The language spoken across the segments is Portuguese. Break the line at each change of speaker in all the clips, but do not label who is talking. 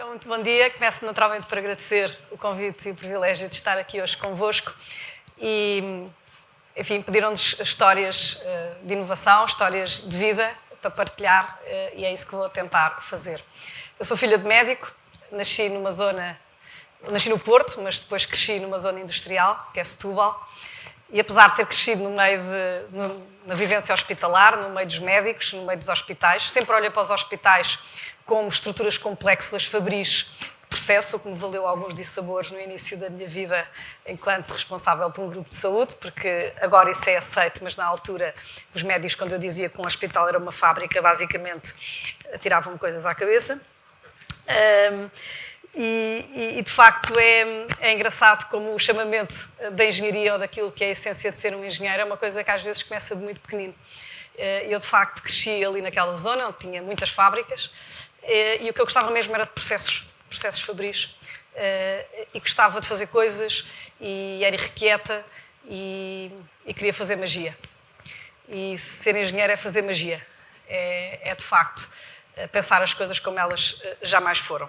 Então, muito bom dia. Começo naturalmente por agradecer o convite e o privilégio de estar aqui hoje convosco. E, enfim, pediram-nos histórias de inovação, histórias de vida para partilhar e é isso que vou tentar fazer. Eu sou filha de médico, nasci no Porto, mas depois cresci numa zona industrial, que é Setúbal. E apesar de ter crescido na vivência hospitalar, no meio dos médicos, no meio dos hospitais, sempre olhei para os hospitais como estruturas complexas, fabris, processo, o que me valeu alguns dissabores no início da minha vida enquanto responsável por um grupo de saúde, porque agora isso é aceito, mas na altura os médicos, quando eu dizia que um hospital era uma fábrica, basicamente atiravam-me coisas à cabeça. E de facto é engraçado como o chamamento da engenharia ou daquilo que é a essência de ser um engenheiro é uma coisa que às vezes começa de muito pequenino. Eu de facto cresci ali naquela zona onde tinha muitas fábricas e o que eu gostava mesmo era de processos fabris e gostava de fazer coisas e era irrequieta e queria fazer magia. E ser engenheiro é fazer magia, é de facto pensar as coisas como elas jamais foram.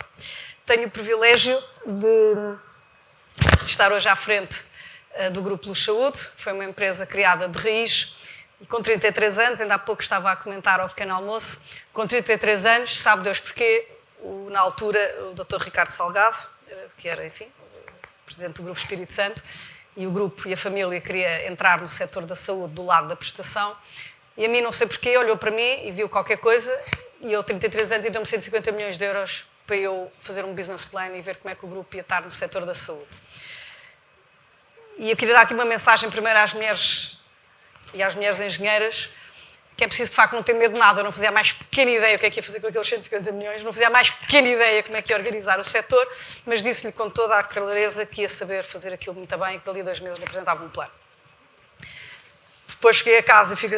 Tenho o privilégio de estar hoje à frente do Grupo Luz Saúde. Foi uma empresa criada de raiz e com 33 anos, ainda há pouco estava a comentar ao pequeno almoço, com 33 anos, sabe Deus porquê, na altura o Dr. Ricardo Salgado, que era, enfim, o presidente do Grupo Espírito Santo, e o grupo e a família queria entrar no setor da saúde do lado da prestação, e a mim não sei porquê, olhou para mim e viu qualquer coisa, e eu, 33 anos, e deu-me 150 milhões de euros para eu fazer um business plan e ver como é que o grupo ia estar no setor da saúde. E eu queria dar aqui uma mensagem primeiro às mulheres e às mulheres engenheiras, que é preciso de facto não ter medo de nada. Eu não fazia a mais pequena ideia o que é que ia fazer com aqueles 150 milhões, não fazia a mais pequena ideia como é que ia organizar o setor, mas disse-lhe com toda a clareza que ia saber fazer aquilo muito bem e que dali a 2 meses lhe apresentava um plano. Depois cheguei a casa e fiquei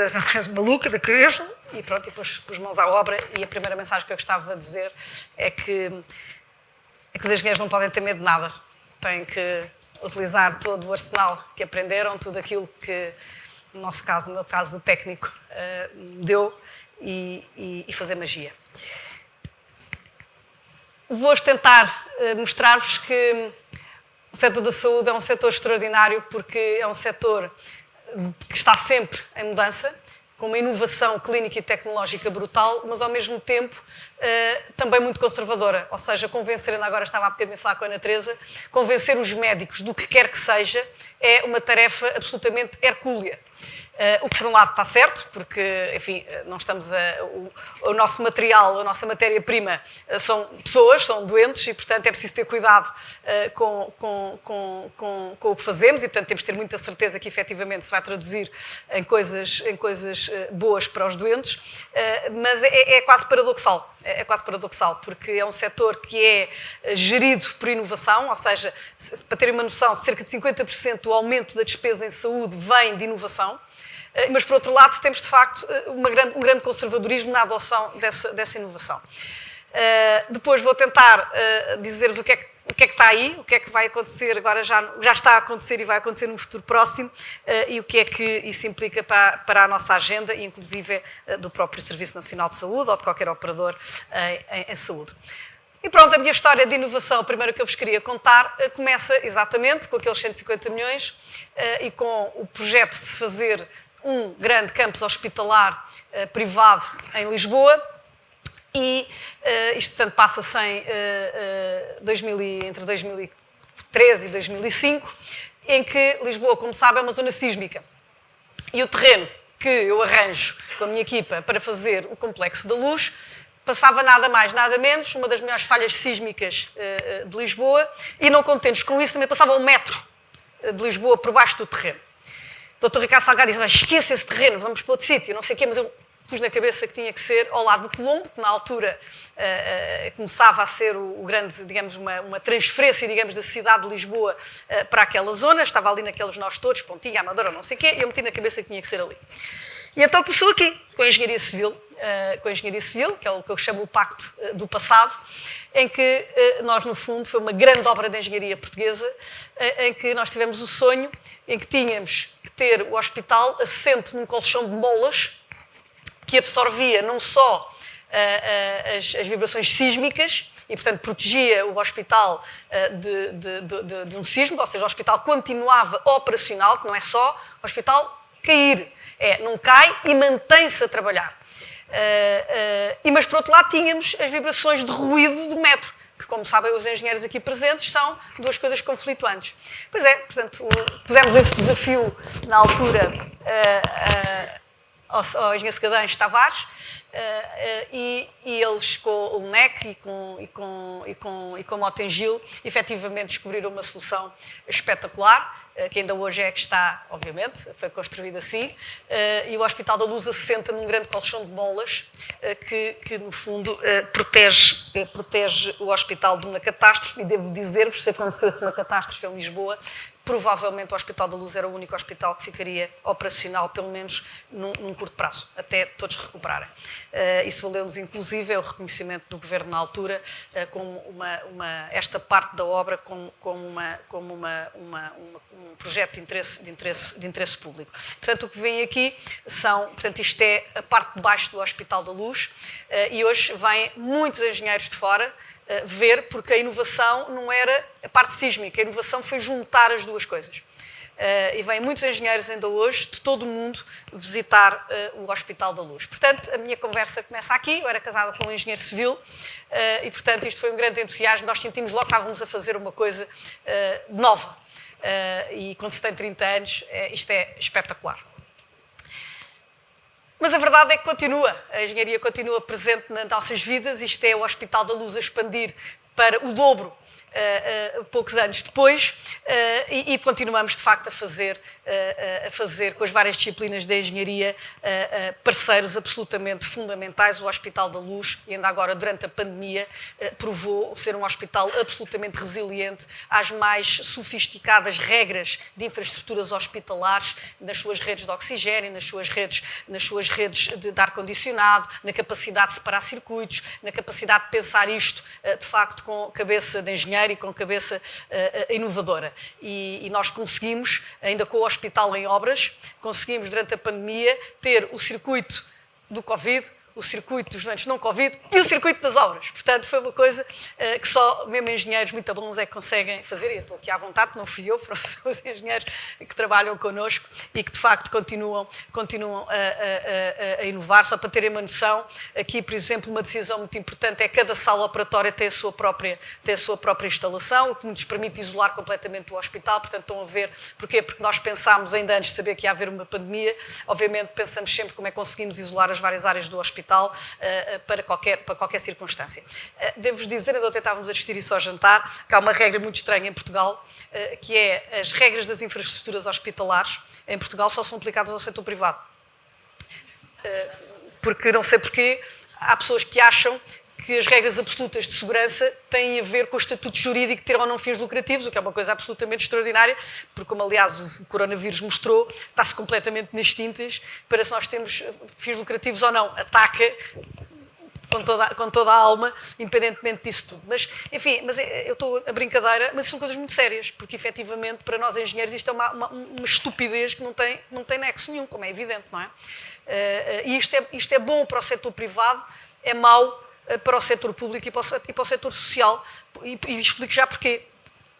maluca da cabeça e pronto, e pus mãos à obra e a primeira mensagem que eu gostava de dizer é que os engenheiros não podem ter medo de nada. Têm que utilizar todo o arsenal que aprenderam, tudo aquilo que, no meu caso do técnico, deu e fazer magia. Vou hoje tentar mostrar-vos que o setor da saúde é um setor extraordinário porque é um setor que está sempre em mudança, com uma inovação clínica e tecnológica brutal, mas ao mesmo tempo também muito conservadora. Ou seja, convencer, ainda agora estava há bocadinho a falar com a Ana Teresa, convencer os médicos do que quer que seja é uma tarefa absolutamente hercúlea. O que por um lado está certo, porque, enfim, não estamos o nosso material, a nossa matéria-prima são pessoas, são doentes e, portanto, é preciso ter cuidado com o que fazemos e, portanto, temos de ter muita certeza que, efetivamente, se vai traduzir em coisas boas para os doentes, mas é quase paradoxal. É quase paradoxal, porque é um setor que é gerido por inovação, ou seja, para terem uma noção, cerca de 50% do aumento da despesa em saúde vem de inovação, mas, por outro lado, temos, de facto, um grande conservadorismo na adoção dessa inovação. Depois vou tentar dizer-vos o que é que está aí, o que é que vai acontecer, agora já está a acontecer e vai acontecer num futuro próximo, e o que é que isso implica para a nossa agenda, inclusive do próprio Serviço Nacional de Saúde ou de qualquer operador em saúde. E pronto, a minha história de inovação, a primeira que eu vos queria contar, começa exatamente com aqueles 150 milhões e com o projeto de se fazer um grande campus hospitalar privado em Lisboa. E isto, portanto, passa-se entre 2013 e 2005, em que Lisboa, como sabe, é uma zona sísmica. E o terreno que eu arranjo com a minha equipa para fazer o Complexo da Luz passava nada mais, nada menos, uma das melhores falhas sísmicas de Lisboa, e não contentes com isso, também passava 1 metro de Lisboa por baixo do terreno. O Dr. Ricardo Salgado disse, mas esqueça esse terreno, vamos para outro sítio, não sei o quê, mas eu pus na cabeça que tinha que ser ao lado do Colombo, que na altura começava a ser o grande, digamos, uma transferência, digamos, da cidade de Lisboa para aquela zona, estava ali naqueles nós todos, Pontinha, Amadora, não sei o quê, e eu meti na cabeça que tinha que ser ali. E então começou aqui, com a Engenharia Civil, que é o que eu chamo o Pacto do Passado, em que nós, no fundo, foi uma grande obra de engenharia portuguesa, em que nós tivemos o sonho, em que tínhamos que ter o hospital assente num colchão de molas, que absorvia não só as vibrações sísmicas, e, portanto, protegia o hospital de um sismo, ou seja, o hospital continuava operacional, que não é só o hospital cair, não cai e mantém-se a trabalhar. Mas, por outro lado, tínhamos as vibrações de ruído do metro, que, como sabem os engenheiros aqui presentes, são duas coisas conflituantes. Pois é, portanto, pusemos esse desafio na altura ao engenheiro Segadães Tavares, e eles, com o LNEC e com o Motengil, efetivamente descobriram uma solução espetacular, que ainda hoje é que está, obviamente, foi construído assim, e o Hospital da Luz assenta num grande colchão de molas que no fundo, protege o hospital de uma catástrofe, e devo dizer-vos, se acontecesse uma catástrofe em Lisboa, provavelmente o Hospital da Luz era o único hospital que ficaria operacional, pelo menos num curto prazo, até todos recuperarem. Isso valeu-nos, inclusive, o reconhecimento do Governo na altura, como esta parte da obra como um projeto de interesse público. Portanto, o que vem aqui portanto, isto é a parte de baixo do Hospital da Luz, e hoje vêm muitos engenheiros de fora ver, porque a inovação não era a parte sísmica, a inovação foi juntar as duas coisas. E vêm muitos engenheiros ainda hoje de todo o mundo visitar o Hospital da Luz. Portanto, a minha conversa começa aqui. Eu era casada com um engenheiro civil e, portanto, isto foi um grande entusiasmo. Nós sentimos logo que estávamos a fazer uma coisa nova. E quando se tem 30 anos, isto é espetacular. Mas a verdade é que a engenharia continua presente nas nossas vidas. Isto é o Hospital da Luz a expandir para o dobro poucos anos depois, e continuamos de facto a fazer com as várias disciplinas da engenharia parceiros absolutamente fundamentais. O Hospital da Luz, e ainda agora durante a pandemia, provou ser um hospital absolutamente resiliente às mais sofisticadas regras de infraestruturas hospitalares, nas suas redes de oxigênio, nas suas redes de ar-condicionado, na capacidade de separar circuitos, na capacidade de pensar isto de facto com cabeça de engenheiro e com cabeça inovadora. E nós conseguimos, ainda com o hospital em obras, conseguimos durante a pandemia ter o circuito do Covid, o circuito dos doentes não Covid e o circuito das obras. Portanto, foi uma coisa que só mesmo engenheiros muito bons é que conseguem fazer, e eu estou aqui à vontade, não fui eu, foram os engenheiros que trabalham connosco e que de facto continuam a inovar. Só para terem uma noção, aqui, por exemplo, uma decisão muito importante é que cada sala operatória tem a sua própria instalação, o que nos permite isolar completamente o hospital. Portanto, estão a ver porquê? Porque nós pensámos, ainda antes de saber que ia haver uma pandemia, obviamente pensamos sempre como é que conseguimos isolar as várias áreas do hospital para qualquer circunstância. Devo-vos dizer, ainda ontem estávamos a assistir isso ao jantar, que há uma regra muito estranha em Portugal, que é as regras das infraestruturas hospitalares em Portugal só são aplicadas ao setor privado. Porque, não sei porquê, há pessoas que acham que as regras absolutas de segurança têm a ver com o estatuto jurídico de ter ou não fins lucrativos, o que é uma coisa absolutamente extraordinária, porque, como aliás o coronavírus mostrou, está-se completamente nas tintas para se nós temos fins lucrativos ou não. Ataca com toda a alma, independentemente disso tudo. Mas, enfim, eu estou a brincadeira, mas são coisas muito sérias, porque, efetivamente, para nós engenheiros, isto é uma estupidez que não tem nexo nenhum, como é evidente, não é? E isto é bom para o setor privado, é mau para o setor público e para o setor social, e explico já porquê.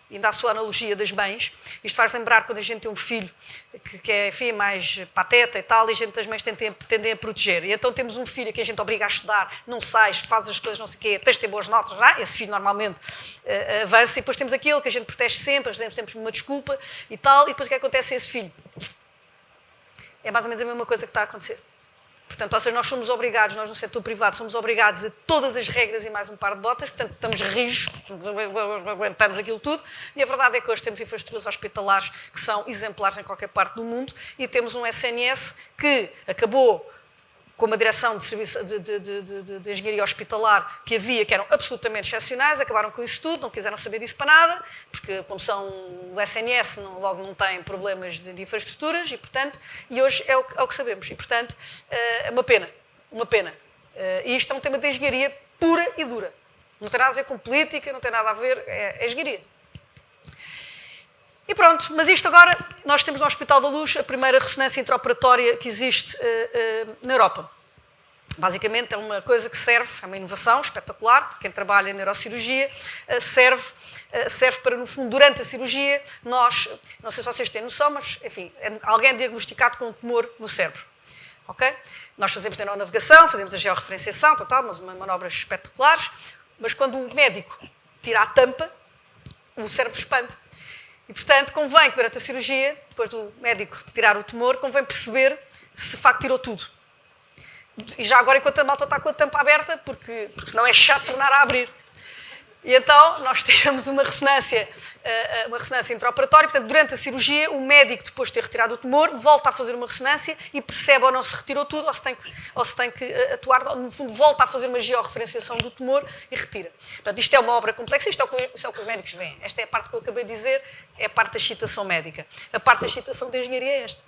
Ainda a sua analogia das mães, isto faz lembrar quando a gente tem um filho que é, enfim, mais pateta e tal, e as mães tendem a proteger. E então temos um filho que a gente obriga a estudar, não sais, faz as coisas, não sei o quê, tens de ter boas notas, não é? Esse filho normalmente avança, e depois temos aquele que a gente protege sempre, damos sempre uma desculpa e tal, e depois o que acontece a esse filho? É mais ou menos a mesma coisa que está a acontecer. Portanto, ou seja, nós somos obrigados, nós no setor privado somos obrigados a todas as regras e mais um par de botas, portanto, estamos rijos, aguentamos aquilo tudo, e a verdade é que hoje temos infraestruturas hospitalares que são exemplares em qualquer parte do mundo, e temos um SNS que acabou com uma direção de serviço de engenharia hospitalar que havia, que eram absolutamente excepcionais, acabaram com isso tudo, não quiseram saber disso para nada, porque como são o SNS, logo não têm problemas de infraestruturas, e portanto, e hoje é o que sabemos, e portanto, é uma pena. E isto é um tema de engenharia pura e dura. Não tem nada a ver com política, não tem nada a ver, é engenharia. E pronto, mas isto agora, nós temos no Hospital da Luz a primeira ressonância intraoperatória que existe na Europa. Basicamente é uma coisa que serve, é uma inovação espetacular, quem trabalha em neurocirurgia, serve para, no fundo, durante a cirurgia, nós, não sei se vocês têm noção, mas, enfim, alguém é diagnosticado com um tumor no cérebro, ok? Nós fazemos neuronavegação, fazemos a georreferenciação, mas manobras espetaculares, mas quando o médico tira a tampa, o cérebro expande. E, portanto, convém que durante a cirurgia, depois do médico tirar o tumor, convém perceber se de facto tirou tudo. E já agora, enquanto a malta está com a tampa aberta, porque senão é chato tornar a abrir. E então, nós temos uma ressonância intraoperatória, portanto, durante a cirurgia, o médico, depois de ter retirado o tumor, volta a fazer uma ressonância e percebe ou não se retirou tudo, ou se tem que atuar, no fundo, volta a fazer uma georreferenciação do tumor e retira. Portanto, isto é uma obra complexa, isto é o que os médicos veem. Esta é a parte que eu acabei de dizer, é a parte da excitação médica. A parte da excitação da engenharia é esta.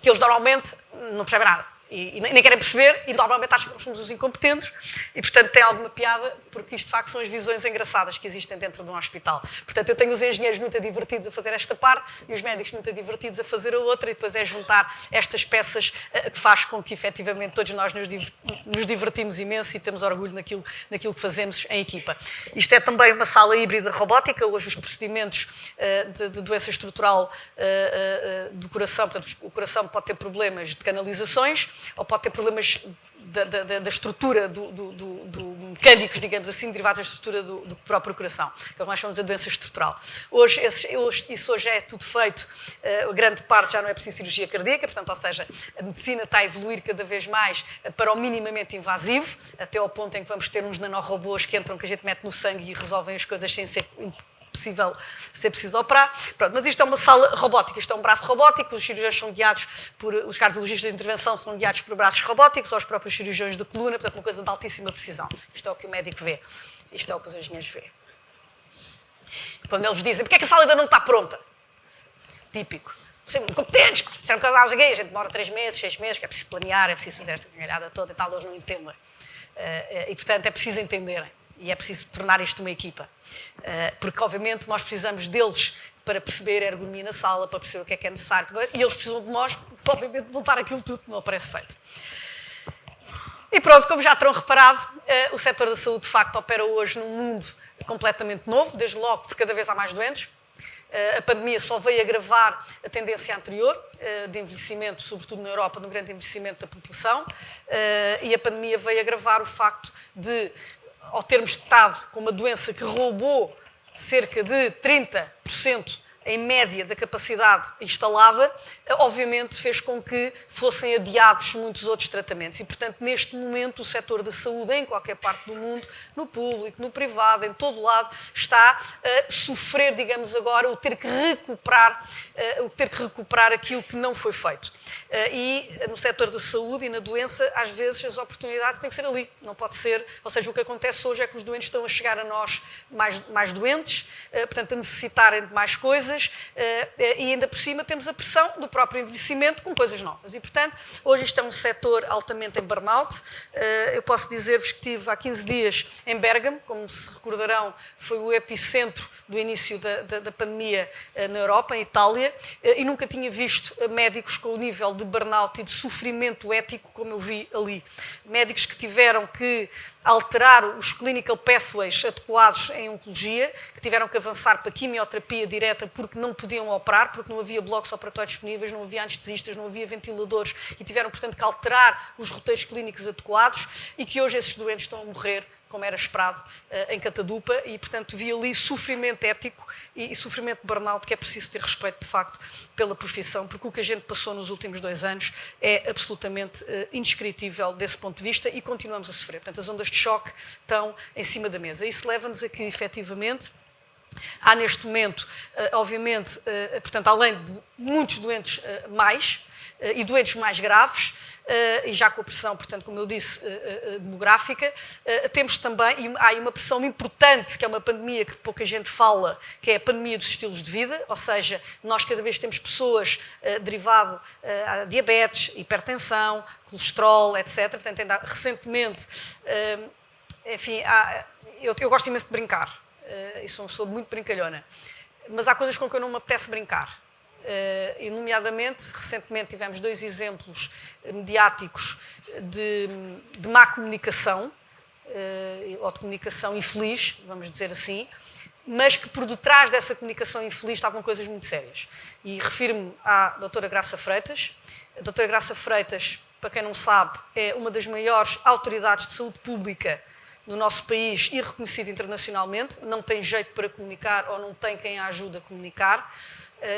Que eles normalmente não percebem nada. E nem querem perceber, e normalmente acham que somos os incompetentes, e portanto tem alguma piada, porque isto de facto são as visões engraçadas que existem dentro de um hospital. Portanto, eu tenho os engenheiros muito divertidos a fazer esta parte, e os médicos muito divertidos a fazer a outra, e depois é juntar estas peças que faz com que efetivamente todos nós nos divertimos imenso e temos orgulho naquilo que fazemos em equipa. Isto é também uma sala híbrida robótica, hoje os procedimentos de doença estrutural do coração, portanto o coração pode ter problemas de canalizações, ou pode ter problemas da estrutura mecânicos, digamos assim, derivados da estrutura do próprio coração, que é o que nós chamamos de doença estrutural. Isso hoje é tudo feito, a grande parte já não é preciso cirurgia cardíaca, portanto, ou seja, a medicina está a evoluir cada vez mais para o minimamente invasivo, até ao ponto em que vamos ter uns nanorobôs que entram, que a gente mete no sangue e resolvem as coisas sem ser ser preciso operar. Pronto, mas isto é uma sala robótica, isto é um braço robótico, os cirurgiões são guiados os cardiologistas de intervenção são guiados por braços robóticos, ou os próprios cirurgiões de coluna, portanto uma coisa de altíssima precisão. Isto é o que o médico vê, isto é o que os engenheiros vêem. Quando eles dizem, porque é que a sala ainda não está pronta? Típico. São incompetentes, disseram que a gente demora 3 meses, 6 meses, que é preciso planear, é preciso fazer esta cangalhada toda e tal, eles não entendem. E portanto é preciso entenderem. E é preciso tornar isto uma equipa. Porque, obviamente, nós precisamos deles para perceber a ergonomia na sala, para perceber o que é necessário. E eles precisam de nós, para, obviamente, montar aquilo tudo que não aparece feito. E pronto, como já terão reparado, o setor da saúde, de facto, opera hoje num mundo completamente novo, desde logo porque cada vez há mais doentes. A pandemia só veio agravar a tendência anterior de envelhecimento, sobretudo na Europa, no grande envelhecimento da população. E a pandemia veio agravar o facto de, ao termos estado com uma doença que roubou cerca de 30% em média da capacidade instalada, obviamente fez com que fossem adiados muitos outros tratamentos. E, portanto, neste momento, o setor da saúde, em qualquer parte do mundo, no público, no privado, em todo o lado, está a sofrer, digamos agora, o ter que recuperar aquilo que não foi feito. E no setor da saúde e na doença, às vezes as oportunidades têm que ser ali, não pode ser, ou seja, o que acontece hoje é que os doentes estão a chegar a nós mais doentes, portanto a necessitarem de mais coisas, e ainda por cima temos a pressão do próprio envelhecimento com coisas novas. E portanto, hoje isto é um setor altamente em burnout. Eu posso dizer-vos que estive há 15 dias em Bérgamo, como se recordarão, foi o epicentro do início da pandemia na Europa, em Itália, e nunca tinha visto médicos com o nível de burnout e de sofrimento ético como eu vi ali. Médicos que tiveram que alterar os clinical pathways adequados em oncologia, que tiveram que avançar para quimioterapia direta porque não podiam operar, porque não havia blocos operatórios disponíveis, não havia anestesistas, não havia ventiladores e tiveram, portanto, que alterar os roteiros clínicos adequados e que hoje esses doentes estão a morrer, como era esperado, em catadupa e, portanto, vi ali sofrimento ético e sofrimento de burnout que é preciso ter respeito, de facto, pela profissão, porque o que a gente passou nos últimos 2 anos é absolutamente indescritível desse ponto de vista e continuamos a sofrer. Portanto, as ondas de choque estão em cima da mesa. Isso leva-nos a que, efetivamente, há neste momento, obviamente, portanto, além de muitos doentes e doentes mais graves, e já com a pressão, portanto, como eu disse, demográfica, temos também, e há uma pressão importante, que é uma pandemia que pouca gente fala, que é a pandemia dos estilos de vida, ou seja, nós cada vez temos pessoas derivado a diabetes, hipertensão, colesterol, etc. Portanto, ainda recentemente, enfim, eu gosto imenso de brincar, e sou uma pessoa muito brincalhona, mas há coisas com que eu não me apetece brincar. E, nomeadamente, recentemente tivemos 2 exemplos mediáticos de má comunicação, ou de comunicação infeliz, vamos dizer assim, mas que por detrás dessa comunicação infeliz estavam coisas muito sérias. E refiro-me à doutora Graça Freitas. A doutora Graça Freitas, para quem não sabe, é uma das maiores autoridades de saúde pública no nosso país e reconhecida internacionalmente. Não tem jeito para comunicar ou não tem quem a ajude a comunicar.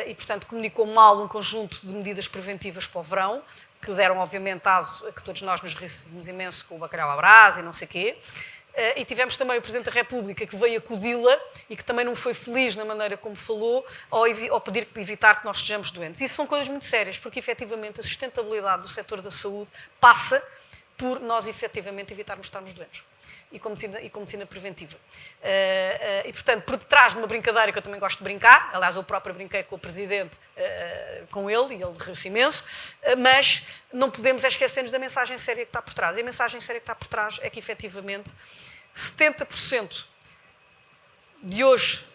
E, portanto, comunicou mal um conjunto de medidas preventivas para o verão, que deram, obviamente, aso a que todos nós nos ríssemos imenso com o bacalhau à brás e não sei o quê. E tivemos também o Presidente da República que veio acudi-la e que também não foi feliz na maneira como falou ao pedir que evitar que nós sejamos doentes. Isso são coisas muito sérias, porque efetivamente a sustentabilidade do setor da saúde passa por nós efetivamente evitarmos estarmos doentes. E com medicina preventiva. E, portanto, por detrás de uma brincadeira que eu também gosto de brincar, aliás, eu próprio brinquei com o Presidente, com ele, e ele riu-se imenso, mas não podemos esquecer-nos da mensagem séria que está por trás. E a mensagem séria que está por trás é que, efetivamente, 70% de hoje,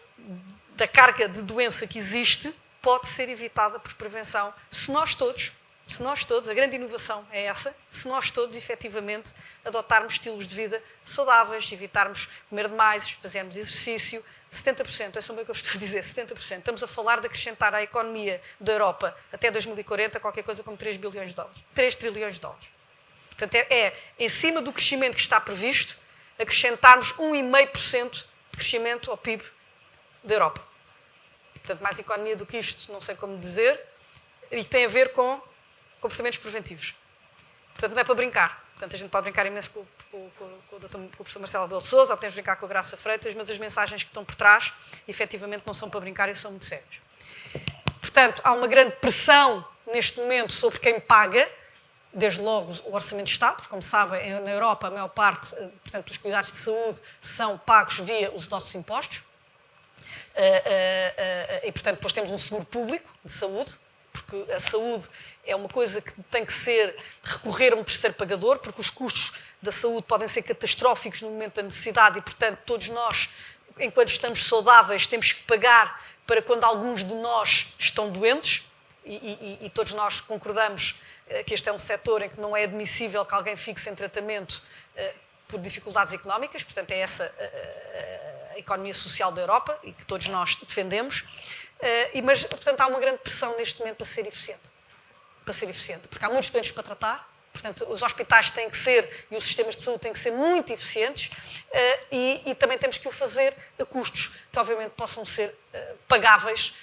da carga de doença que existe, pode ser evitada por prevenção, se nós todos, a grande inovação é essa, se nós todos, efetivamente, adotarmos estilos de vida saudáveis, evitarmos comer demais, fazermos exercício, 70%, é só o que eu estou a dizer, 70%. Estamos a falar de acrescentar à economia da Europa até 2040 qualquer coisa como 3 bilhões de dólares, 3 trilhões de dólares. Portanto, é em cima do crescimento que está previsto, acrescentarmos 1,5% de crescimento ao PIB da Europa. Portanto, mais economia do que isto, não sei como dizer, e tem a ver com comportamentos preventivos. Portanto, não é para brincar. Portanto, a gente pode brincar imenso com o professor Marcelo Rebelo de Sousa, ou podemos brincar com a Graça Freitas, mas as mensagens que estão por trás, efetivamente, não são para brincar e são muito sérias. Portanto, há uma grande pressão, neste momento, sobre quem paga, desde logo o Orçamento de Estado, porque, como sabem, na Europa, a maior parte, portanto, dos cuidados de saúde são pagos via os nossos impostos. E, portanto, depois temos um seguro público de saúde, porque a saúde é uma coisa que tem que recorrer a um terceiro pagador, porque os custos da saúde podem ser catastróficos no momento da necessidade e, portanto, todos nós, enquanto estamos saudáveis, temos que pagar para quando alguns de nós estão doentes e todos nós concordamos que este é um setor em que não é admissível que alguém fique sem tratamento por dificuldades económicas, portanto, é essa a economia social da Europa e que todos nós defendemos. Mas, portanto, há uma grande pressão neste momento para ser eficiente, porque há muitos doentes para tratar, portanto, os hospitais têm que ser, e os sistemas de saúde têm que ser muito eficientes, e também temos que o fazer a custos que, obviamente, possam ser pagáveis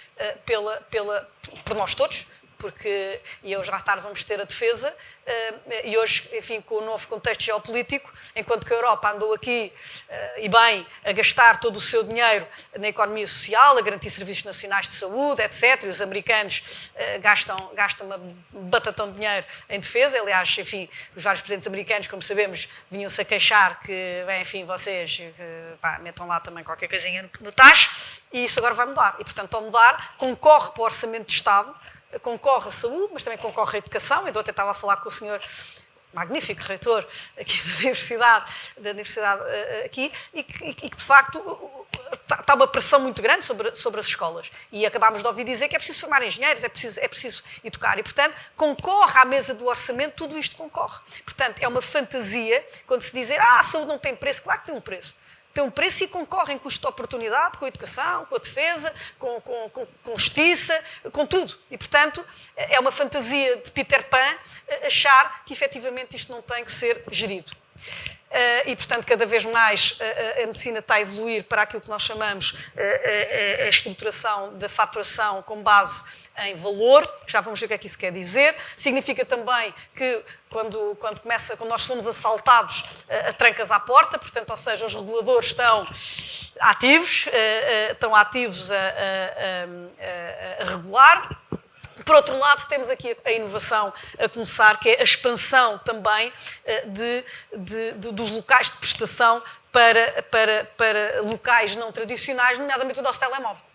por nós todos, porque, e hoje à tarde vamos ter a defesa, e hoje, enfim, com o novo contexto geopolítico, enquanto que a Europa andou aqui, e bem, a gastar todo o seu dinheiro na economia social, a garantir serviços nacionais de saúde, etc., e os americanos gastam uma batatão de dinheiro em defesa, aliás, enfim, os vários presidentes americanos, como sabemos, vinham-se a queixar que, bem, enfim, vocês metam lá também qualquer coisinha no tacho, e isso agora vai mudar, e, portanto, ao mudar, concorre para o Orçamento de Estado, concorre a saúde, mas também concorre a educação. Eu até estava a falar com o senhor, magnífico reitor aqui da universidade aqui, e que de facto está uma pressão muito grande sobre as escolas. E acabámos de ouvir dizer que é preciso formar engenheiros, é preciso educar. E, portanto, concorre à mesa do orçamento, tudo isto concorre. Portanto, é uma fantasia quando se dizer a saúde não tem preço. Claro que tem um preço. Tem um preço e concorre em custo de oportunidade, com a educação, com a defesa, com justiça, com tudo. E, portanto, é uma fantasia de Peter Pan achar que, efetivamente, isto não tem que ser gerido. E, portanto, cada vez mais a medicina está a evoluir para aquilo que nós chamamos a estruturação da faturação com base em valor, já vamos ver o que é que isso quer dizer. Significa também que quando nós somos assaltados a trancas à porta, portanto, ou seja, os reguladores estão ativos a regular. Por outro lado, temos aqui a inovação a começar, que é a expansão também dos locais de prestação para locais não tradicionais, nomeadamente o nosso telemóvel.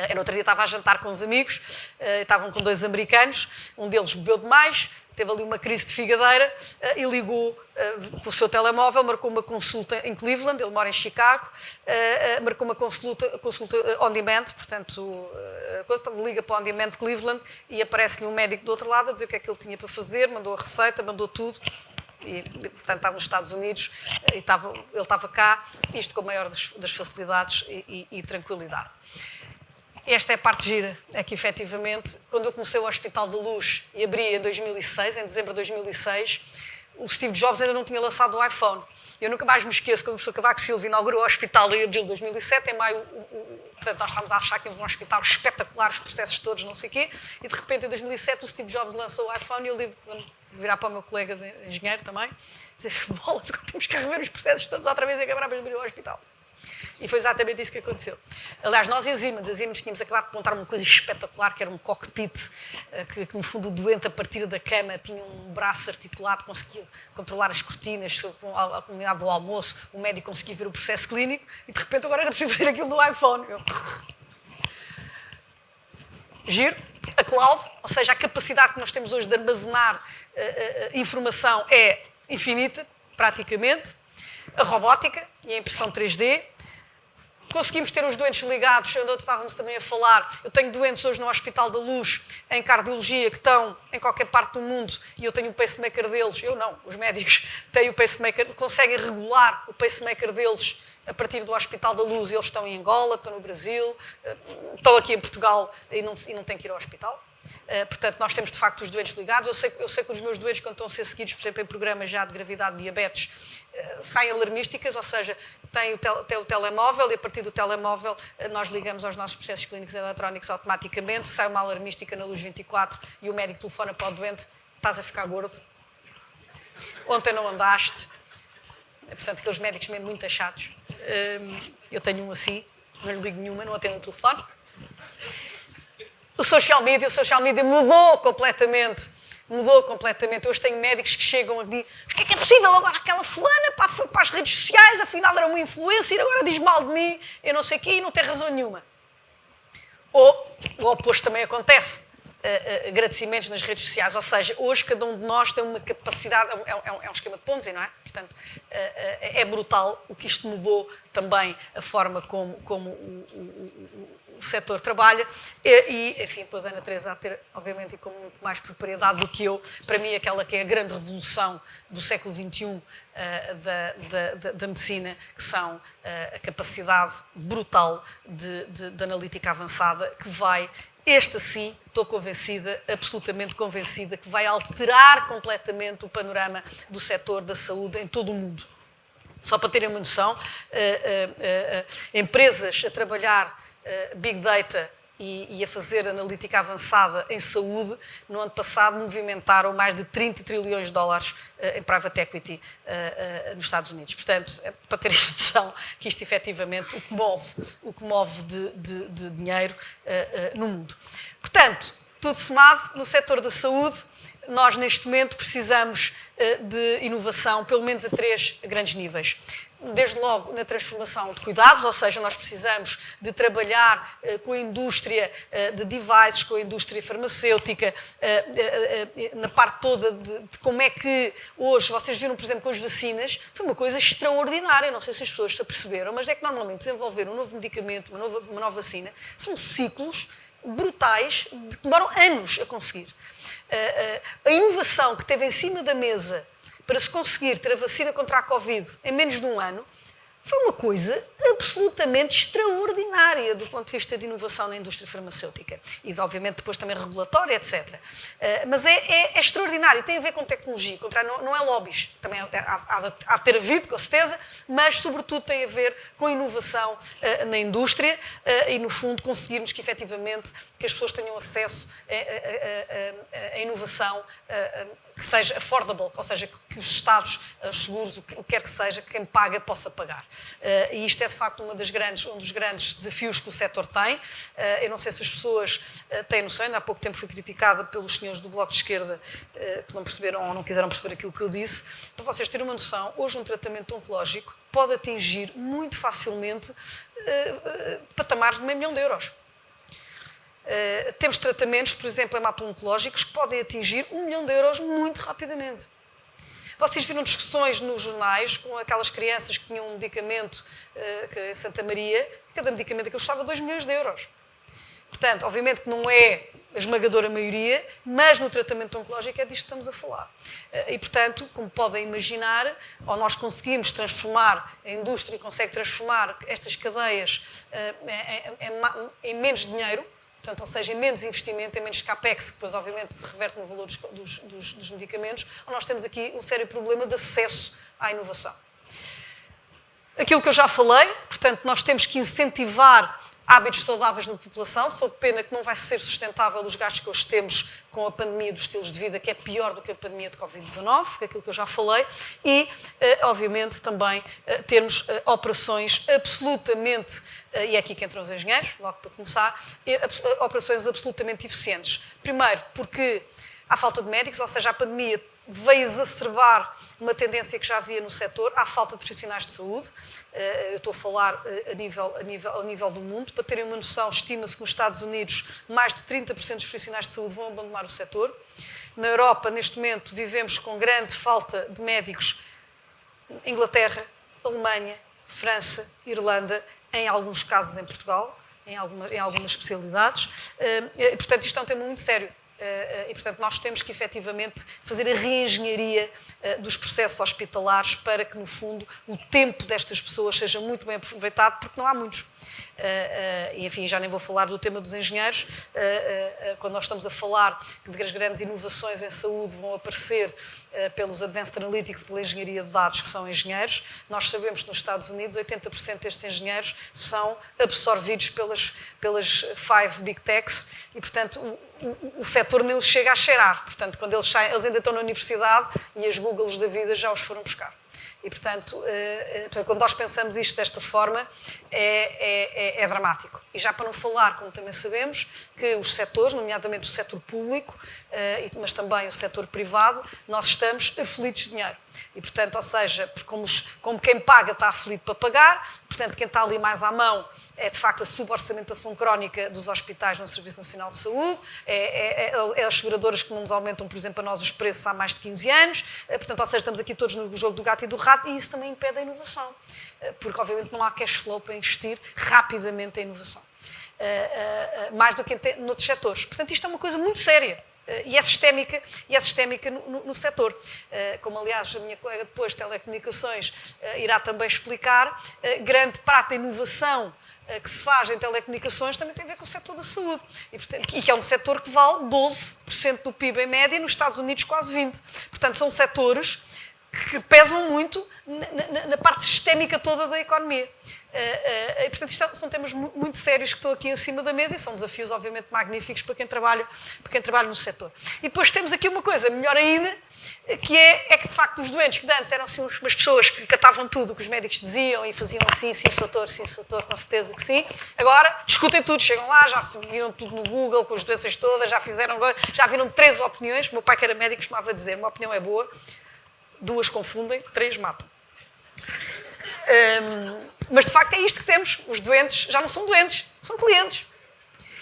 Eu no outro dia estava a jantar com uns amigos, estavam com 2 americanos, um deles bebeu demais, teve ali uma crise de figadeira e ligou com o seu telemóvel, marcou uma consulta em Cleveland, ele mora em Chicago, marcou uma consulta on demand, portanto, liga para o on demand de Cleveland e aparece-lhe um médico do outro lado a dizer o que é que ele tinha para fazer, mandou a receita, mandou tudo. e portanto estava nos Estados Unidos e ele estava cá, isto com a maior das facilidades e tranquilidade. Esta é a parte gira, é que efetivamente, quando eu comecei o Hospital da Luz e abri em 2006, em dezembro de 2006, o Steve Jobs ainda não tinha lançado o iPhone. Eu nunca mais me esqueço quando o professor Cavaco Silva inaugurou o hospital em abril de 2007, em maio, portanto, nós estávamos a achar que tínhamos um hospital espetacular, os processos todos, não sei o quê, e de repente em 2007 o Steve Jobs lançou o iPhone e eu livro virar para o meu colega de engenheiro também, dizer, bolas, temos que rever os processos todos outra vez e acabar para abrir o hospital. E foi exatamente isso que aconteceu. Aliás, nós em Siemens tínhamos acabado de montar uma coisa espetacular, que era um cockpit, que no fundo o doente, a partir da cama, tinha um braço articulado, conseguia controlar as cortinas, a comunidade do almoço, o médico conseguia ver o processo clínico, e de repente agora era preciso ver aquilo no iPhone. Giro. A cloud, ou seja, a capacidade que nós temos hoje de armazenar informação é infinita, praticamente. A robótica e a impressão 3D. Conseguimos ter os doentes ligados, onde estávamos também a falar. Eu tenho doentes hoje no Hospital da Luz, em cardiologia, que estão em qualquer parte do mundo, e eu tenho o pacemaker deles. Eu não, os médicos têm o pacemaker, conseguem regular o pacemaker deles a partir do Hospital da Luz. Eles estão em Angola, estão no Brasil, estão aqui em Portugal e não têm que ir ao hospital. Portanto, nós temos de facto os doentes ligados. Eu sei que os meus doentes, quando estão a ser seguidos, por exemplo, em programas já de gravidade de diabetes, saem alarmísticas, ou seja, têm o telemóvel e a partir do telemóvel nós ligamos aos nossos processos clínicos eletrónicos automaticamente, sai uma alarmística na Luz 24 e o médico telefona para o doente, estás a ficar gordo, ontem não andaste, portanto, aqueles médicos mesmo muito chatos. Eu tenho um assim, não lhe ligo nenhuma, não atendo o telefone. O social media mudou completamente. Hoje tenho médicos que chegam a mim, mas o que é possível agora? Aquela fulana foi para as redes sociais, afinal era uma influencer, agora diz mal de mim, eu não sei o quê, e não tem razão nenhuma. Ou o oposto também acontece. Agradecimentos nas redes sociais, ou seja, hoje cada um de nós tem uma capacidade, é um esquema de Ponzi, não é? Portanto, é brutal o que isto mudou também a forma como o setor trabalha e, enfim, depois a Ana Teresa a ter, obviamente, e com muito mais propriedade do que eu, para mim aquela que é a grande revolução do século XXI da medicina, que são a capacidade brutal de analítica avançada, que vai, esta sim, estou convencida, absolutamente convencida, que vai alterar completamente o panorama do setor da saúde em todo o mundo. Só para terem uma noção, empresas a trabalhar Big Data e a fazer analítica avançada em saúde, no ano passado movimentaram mais de 30 trilhões de dólares em private equity nos Estados Unidos. Portanto, é para terem noção que isto efetivamente o que move de dinheiro no mundo. Portanto, tudo somado, no setor da saúde, nós neste momento precisamos de inovação, pelo menos a 3 grandes níveis. Desde logo na transformação de cuidados, ou seja, nós precisamos de trabalhar com a indústria de devices, com a indústria farmacêutica, na parte toda de como é que hoje, vocês viram, por exemplo, com as vacinas, foi uma coisa extraordinária, não sei se as pessoas se aperceberam, mas é que normalmente desenvolver um novo medicamento, uma nova vacina, são ciclos brutais que demoram anos a conseguir. A inovação que teve em cima da mesa para se conseguir ter a vacina contra a Covid em menos de um ano, foi uma coisa absolutamente extraordinária do ponto de vista de inovação na indústria farmacêutica e, obviamente, depois também regulatória, etc. Mas é extraordinário, tem a ver com tecnologia, não é lobbies, também há de ter havido, com certeza, mas, sobretudo, tem a ver com inovação na indústria e, no fundo, conseguirmos que, efetivamente, que as pessoas tenham acesso a inovação que seja affordable, ou seja, que os Estados, os seguros, o que quer que seja, que quem paga possa pagar. E isto é, de facto, um dos grandes desafios que o setor tem. Eu não sei se as pessoas têm noção, ainda há pouco tempo fui criticada pelos senhores do Bloco de Esquerda que não perceberam ou não quiseram perceber aquilo que eu disse. Para vocês terem uma noção, hoje um tratamento oncológico pode atingir muito facilmente patamares de €500 mil. Temos tratamentos, por exemplo, hemato-oncológicos, que podem atingir €1 milhão muito rapidamente. Vocês viram discussões nos jornais com aquelas crianças que tinham um medicamento em Santa Maria, cada medicamento que custava €2 milhões. Portanto, obviamente que não é a esmagadora maioria, mas no tratamento oncológico é disto que estamos a falar. E, portanto, como podem imaginar, ou nós conseguimos transformar, a indústria consegue transformar estas cadeias em menos dinheiro, portanto, ou seja, em menos investimento, em menos capex, que depois, obviamente, se reverte no valor dos medicamentos, ou nós temos aqui um sério problema de acesso à inovação. Aquilo que eu já falei, portanto, nós temos que incentivar hábitos saudáveis na população, sob pena que não vai ser sustentável os gastos que hoje temos com a pandemia dos estilos de vida, que é pior do que a pandemia de Covid-19, que é aquilo que eu já falei, e, obviamente, também termos operações absolutamente, e é aqui que entram os engenheiros, logo para começar, operações absolutamente eficientes. Primeiro, porque há falta de médicos, ou seja, a pandemia veio exacerbar uma tendência que já havia no setor, há falta de profissionais de saúde. Eu estou a falar a nível do mundo. Para terem uma noção, estima-se que nos Estados Unidos mais de 30% dos profissionais de saúde vão abandonar o setor. Na Europa, neste momento, vivemos com grande falta de médicos. Inglaterra, Alemanha, França, Irlanda, em alguns casos em Portugal, em algumas especialidades. Portanto, isto é um tema muito sério. E, portanto, nós temos que, efetivamente, fazer a reengenharia dos processos hospitalares para que, no fundo, o tempo destas pessoas seja muito bem aproveitado, porque não há muitos. E, enfim, já nem vou falar do tema dos engenheiros. Quando nós estamos a falar de que as grandes inovações em saúde vão aparecer pelos Advanced Analytics, pela engenharia de dados, que são engenheiros, nós sabemos que nos Estados Unidos 80% destes engenheiros são absorvidos pelas 5 Big Techs e, portanto, o setor nem os chega a cheirar. Portanto, quando eles saem, eles ainda estão na universidade e as Googles da vida já os foram buscar. E, portanto, quando nós pensamos isto desta forma, é dramático. E já para não falar, como também sabemos, que os setores, nomeadamente o setor público, mas também o setor privado, nós estamos aflitos de dinheiro. E, portanto, ou seja, como quem paga está aflito para pagar, portanto, quem está ali mais à mão é, de facto, a suborçamentação crónica dos hospitais no Serviço Nacional de Saúde, é as seguradoras que não nos aumentam, por exemplo, a nós os preços há mais de 15 anos, portanto, ou seja, estamos aqui todos no jogo do gato e do rato, e isso também impede a inovação, porque, obviamente, não há cash flow para investir rapidamente em inovação, mais do que noutros setores. Portanto, isto é uma coisa muito séria. E é sistémica no setor. Como, aliás, a minha colega depois de telecomunicações irá também explicar, grande parte da inovação que se faz em telecomunicações também tem a ver com o setor da saúde. E que é um setor que vale 12% do PIB em média, e nos Estados Unidos quase 20%. Portanto, são setores que pesam muito na parte sistémica toda da economia. E, portanto, isto são temas muito sérios que estão aqui em cima da mesa e são desafios, obviamente, magníficos para quem trabalha no setor. E depois temos aqui uma coisa melhor ainda, que é que, de facto, os doentes que antes eram assim, umas pessoas que catavam tudo o que os médicos diziam e faziam assim, sim, doutor, com certeza que sim. Agora, discutem tudo, chegam lá, já se viram tudo no Google, com as doenças todas, já viram 13 opiniões. O meu pai, que era médico, costumava dizer, uma opinião é boa, 2 confundem, 3 matam. Mas, de facto, é isto que temos. Os doentes já não são doentes, são clientes.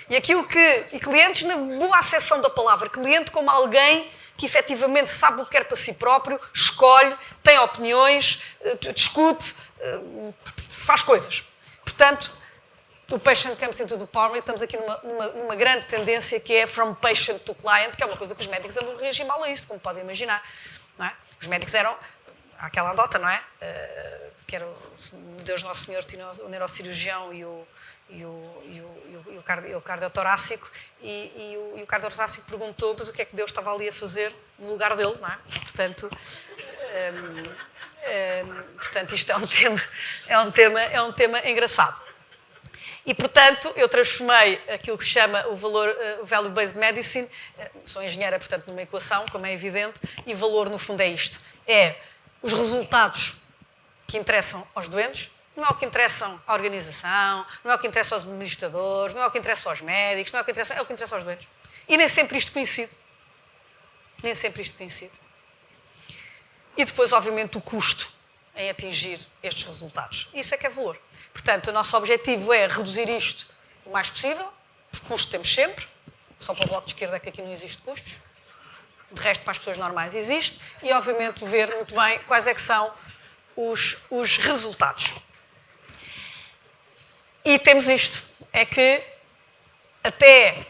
E clientes na boa acessão da palavra. Cliente como alguém que, efetivamente, sabe o que quer para si próprio, escolhe, tem opiniões, discute, faz coisas. Portanto, o patient comes into the power, e estamos aqui numa grande tendência que é from patient to client, que é uma coisa que os médicos andam a reagir mal a isto, como podem imaginar. Não é? Os médicos eram aquela andota, não é? Que era Deus Nosso Senhor, tinha o neurocirurgião e o cardiotorácico, e o cardiotorácico perguntou, mas o que é que Deus estava ali a fazer no lugar dele, não é? Portanto, isto é um tema engraçado. E, portanto, eu transformei aquilo que se chama o Value-Based Medicine, sou engenheira, portanto, numa equação, como é evidente, e valor, no fundo, é isto. É os resultados que interessam aos doentes, não é o que interessam à organização, não é o que interessa aos administradores, não é o que interessa aos médicos, não é o que interessa aos doentes. E nem sempre isto coincide. E depois, obviamente, o custo em atingir estes resultados. Isso é que é valor. Portanto, o nosso objetivo é reduzir isto o mais possível, porque custo temos sempre, só para o Bloco de Esquerda é que aqui não existe custos, de resto para as pessoas normais existe, e obviamente ver muito bem quais é que são os resultados. E temos isto, é que até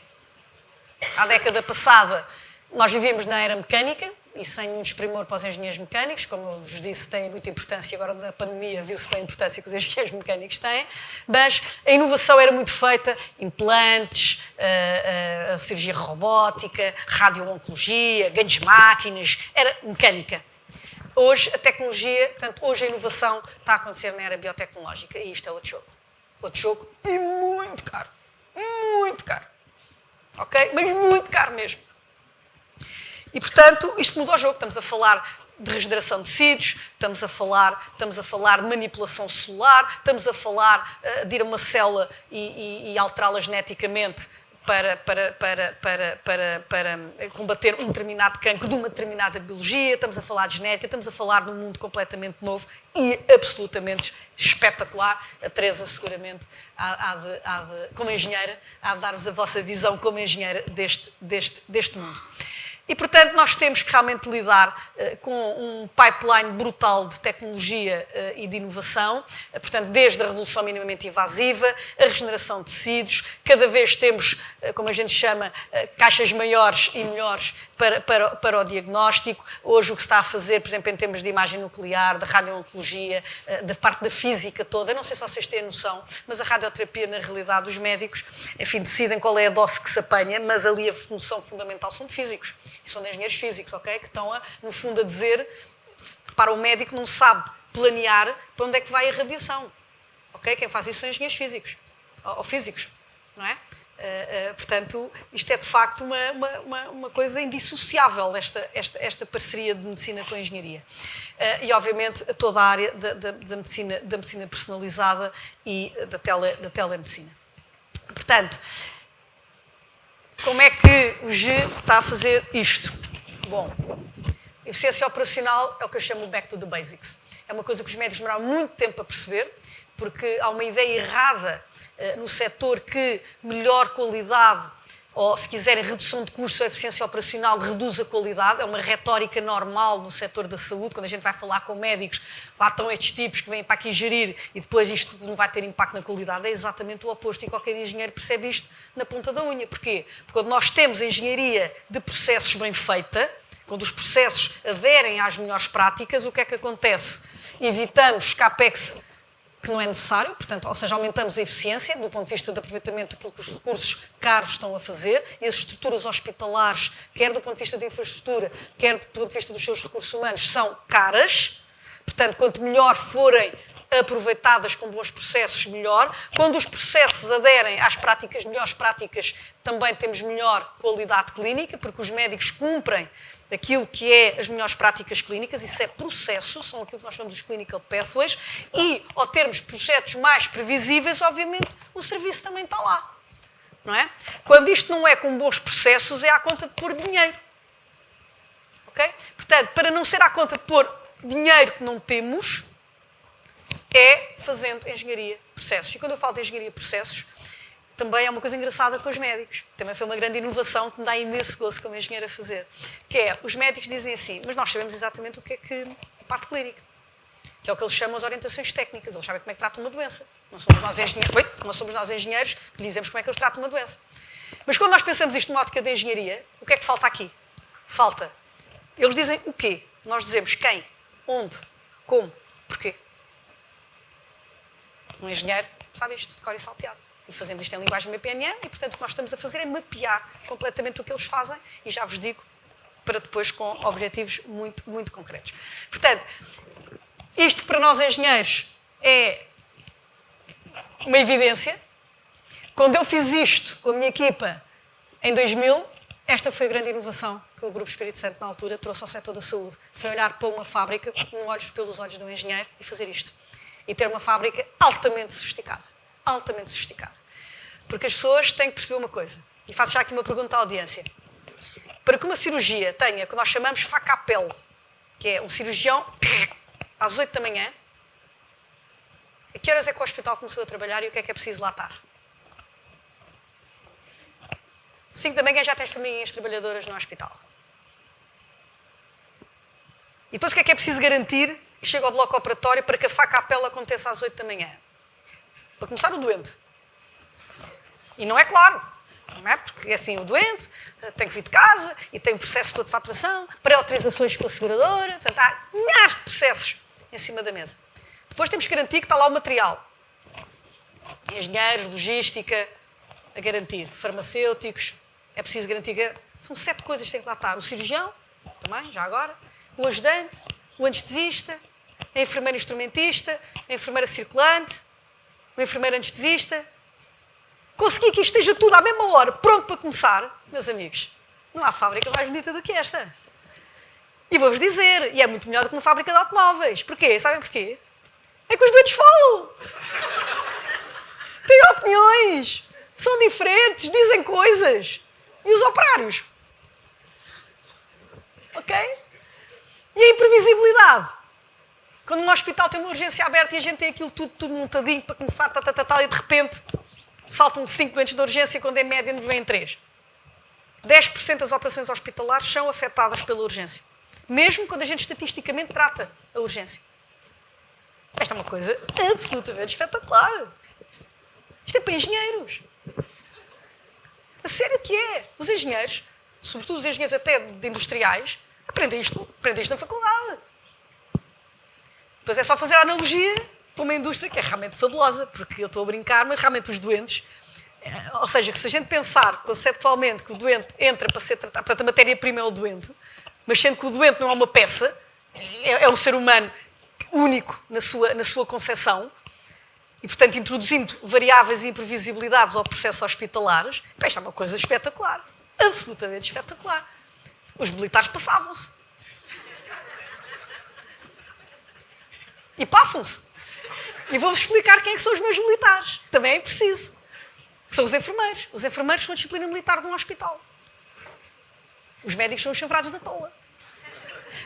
à década passada, nós vivíamos na era mecânica, e sem nenhum desprimor para os engenheiros mecânicos, como eu vos disse, tem muita importância, agora na pandemia viu-se bem a importância que os engenheiros mecânicos têm, mas a inovação era muito feita, implantes, a cirurgia robótica, radiooncologia, grandes máquinas, era mecânica. Hoje a tecnologia, portanto, hoje a inovação está a acontecer na era biotecnológica, e isto é outro jogo. Outro jogo e muito caro. Muito caro. Ok? Mas muito caro mesmo. E, portanto, isto muda o jogo. Estamos a falar de regeneração de tecidos, estamos a falar de manipulação celular, estamos a falar de ir a uma célula e alterá-la geneticamente para combater um determinado cancro de uma determinada biologia, estamos a falar de genética, estamos a falar de um mundo completamente novo e absolutamente espetacular. A Teresa, seguramente, como engenheira, há de dar-vos a vossa visão como engenheira deste mundo. E, portanto, nós temos que realmente lidar com um pipeline brutal de tecnologia e de inovação, portanto, desde a redução minimamente invasiva, a regeneração de tecidos, cada vez temos, como a gente chama, caixas maiores e melhores para o diagnóstico. Hoje o que se está a fazer, por exemplo, em termos de imagem nuclear, da radiooncologia, da parte da física toda, eu não sei se vocês têm noção, mas a radioterapia, na realidade, os médicos, enfim, decidem qual é a dose que se apanha, mas ali a função fundamental são de físicos. E são de engenheiros físicos, ok? Que estão, no fundo, a dizer, para o médico não sabe planear para onde é que vai a radiação. Ok? Quem faz isso são engenheiros físicos. Ou físicos, não é? Portanto, isto é de facto uma coisa indissociável, esta parceria de medicina com a engenharia. E, obviamente, toda a área da medicina personalizada e da telemedicina. Portanto, como é que o G está a fazer isto? Bom, eficiência operacional é o que eu chamo back to the basics. É uma coisa que os médicos demoraram muito tempo a perceber, porque há uma ideia errada no setor que melhor qualidade, ou se quiserem redução de custos ou eficiência operacional, reduz a qualidade. É uma retórica normal no setor da saúde, quando a gente vai falar com médicos, lá estão estes tipos que vêm para aqui gerir e depois isto não vai ter impacto na qualidade. É exatamente o oposto e qualquer engenheiro percebe isto na ponta da unha. Porquê? Porque quando nós temos engenharia de processos bem feita, quando os processos aderem às melhores práticas, o que é que acontece? Evitamos CAPEX que não é necessário, portanto, ou seja, aumentamos a eficiência do ponto de vista do aproveitamento daquilo que os recursos caros estão a fazer, e as estruturas hospitalares, quer do ponto de vista da infraestrutura, quer do ponto de vista dos seus recursos humanos, são caras. Portanto, quanto melhor forem aproveitadas com bons processos, melhor. Quando os processos aderem às práticas, melhores práticas, também temos melhor qualidade clínica, porque os médicos cumprem aquilo que é as melhores práticas clínicas, isso é processo, são aquilo que nós chamamos de clinical pathways, e ao termos projetos mais previsíveis, obviamente, o serviço também está lá. Não é? Quando isto não é com bons processos, é à conta de pôr dinheiro. Ok? Portanto, para não ser à conta de pôr dinheiro que não temos, é fazendo engenharia de processos. E quando eu falo de engenharia de processos, também é uma coisa engraçada com os médicos. Também foi uma grande inovação que me dá imenso gozo como engenheiro a fazer. Que é, os médicos dizem assim, mas nós sabemos exatamente o que é a parte clínica. Que é o que eles chamam as orientações técnicas. Eles sabem como é que tratam uma doença. Não somos nós engenheiros que dizemos como é que eles tratam uma doença. Mas quando nós pensamos isto numa ótica de engenharia, o que é que falta aqui? Falta. Eles dizem o quê? Nós dizemos quem, onde, como, porquê. Um engenheiro sabe isto de cor e salteado. E fazemos isto em linguagem BPMN e, portanto, o que nós estamos a fazer é mapear completamente o que eles fazem e já vos digo, para depois com objetivos muito, muito concretos. Portanto, isto para nós engenheiros é uma evidência. Quando eu fiz isto com a minha equipa em 2000, esta foi a grande inovação que o Grupo Espírito Santo, na altura, trouxe ao setor da saúde. Foi olhar para uma fábrica pelos olhos de um engenheiro e fazer isto. E ter uma fábrica altamente sofisticada. Altamente sofisticada. Porque as pessoas têm que perceber uma coisa. E faço já aqui uma pergunta à audiência. Para que uma cirurgia tenha o que nós chamamos faca à pele, que é um cirurgião às 8 da manhã, a que horas é que o hospital começou a trabalhar e o que é preciso lá estar? 5 da manhã já tens famílias trabalhadoras no hospital. E depois o que é preciso garantir que chega ao bloco operatório para que a faca à pele aconteça às 8 da manhã? Para começar, o doente. E não é claro. não é? Porque assim, o doente tem que vir de casa e tem o processo todo de faturação, pré-autorizações com a seguradora, portanto, há milhares de processos em cima da mesa. Depois temos que garantir que está lá o material. Engenheiros, logística, a garantir. Farmacêuticos, é preciso garantir que... São 7 coisas que têm que lá estar. O cirurgião, também, já agora, o ajudante, o anestesista, a enfermeira instrumentista, a enfermeira circulante, o enfermeiro anestesista. Conseguir que isto esteja tudo à mesma hora, pronto para começar, meus amigos, não há fábrica mais bonita do que esta. E vou-vos dizer, e é muito melhor do que uma fábrica de automóveis. Porquê? Sabem porquê? É que os doentes falam. Têm opiniões, são diferentes, dizem coisas. E os operários? Ok? E a imprevisibilidade? Quando um hospital tem uma urgência aberta e a gente tem aquilo tudo montadinho para começar, e de repente saltam 5 doentes da urgência quando em média nos vêm 3. 10% das operações hospitalares são afetadas pela urgência. Mesmo quando a gente estatisticamente trata a urgência. Esta é uma coisa absolutamente espetacular. Isto é para engenheiros. A sério que é. Os engenheiros, sobretudo os engenheiros até de industriais, aprendem isto na faculdade. Depois é só fazer a analogia para uma indústria que é realmente fabulosa, porque eu estou a brincar, mas realmente os doentes, ou seja, que se a gente pensar conceptualmente que o doente entra para ser tratado, portanto a matéria-prima é o doente, mas sendo que o doente não é uma peça, é um ser humano único na sua concepção, e, portanto, introduzindo variáveis e imprevisibilidades ao processo hospitalares, isto é uma coisa espetacular. Absolutamente espetacular. Os militares passavam-se. E passam-se. E vou-vos explicar quem é que são os meus militares. Também é preciso. São os enfermeiros. Os enfermeiros são a disciplina militar de um hospital. Os médicos são os chanfrados da tola.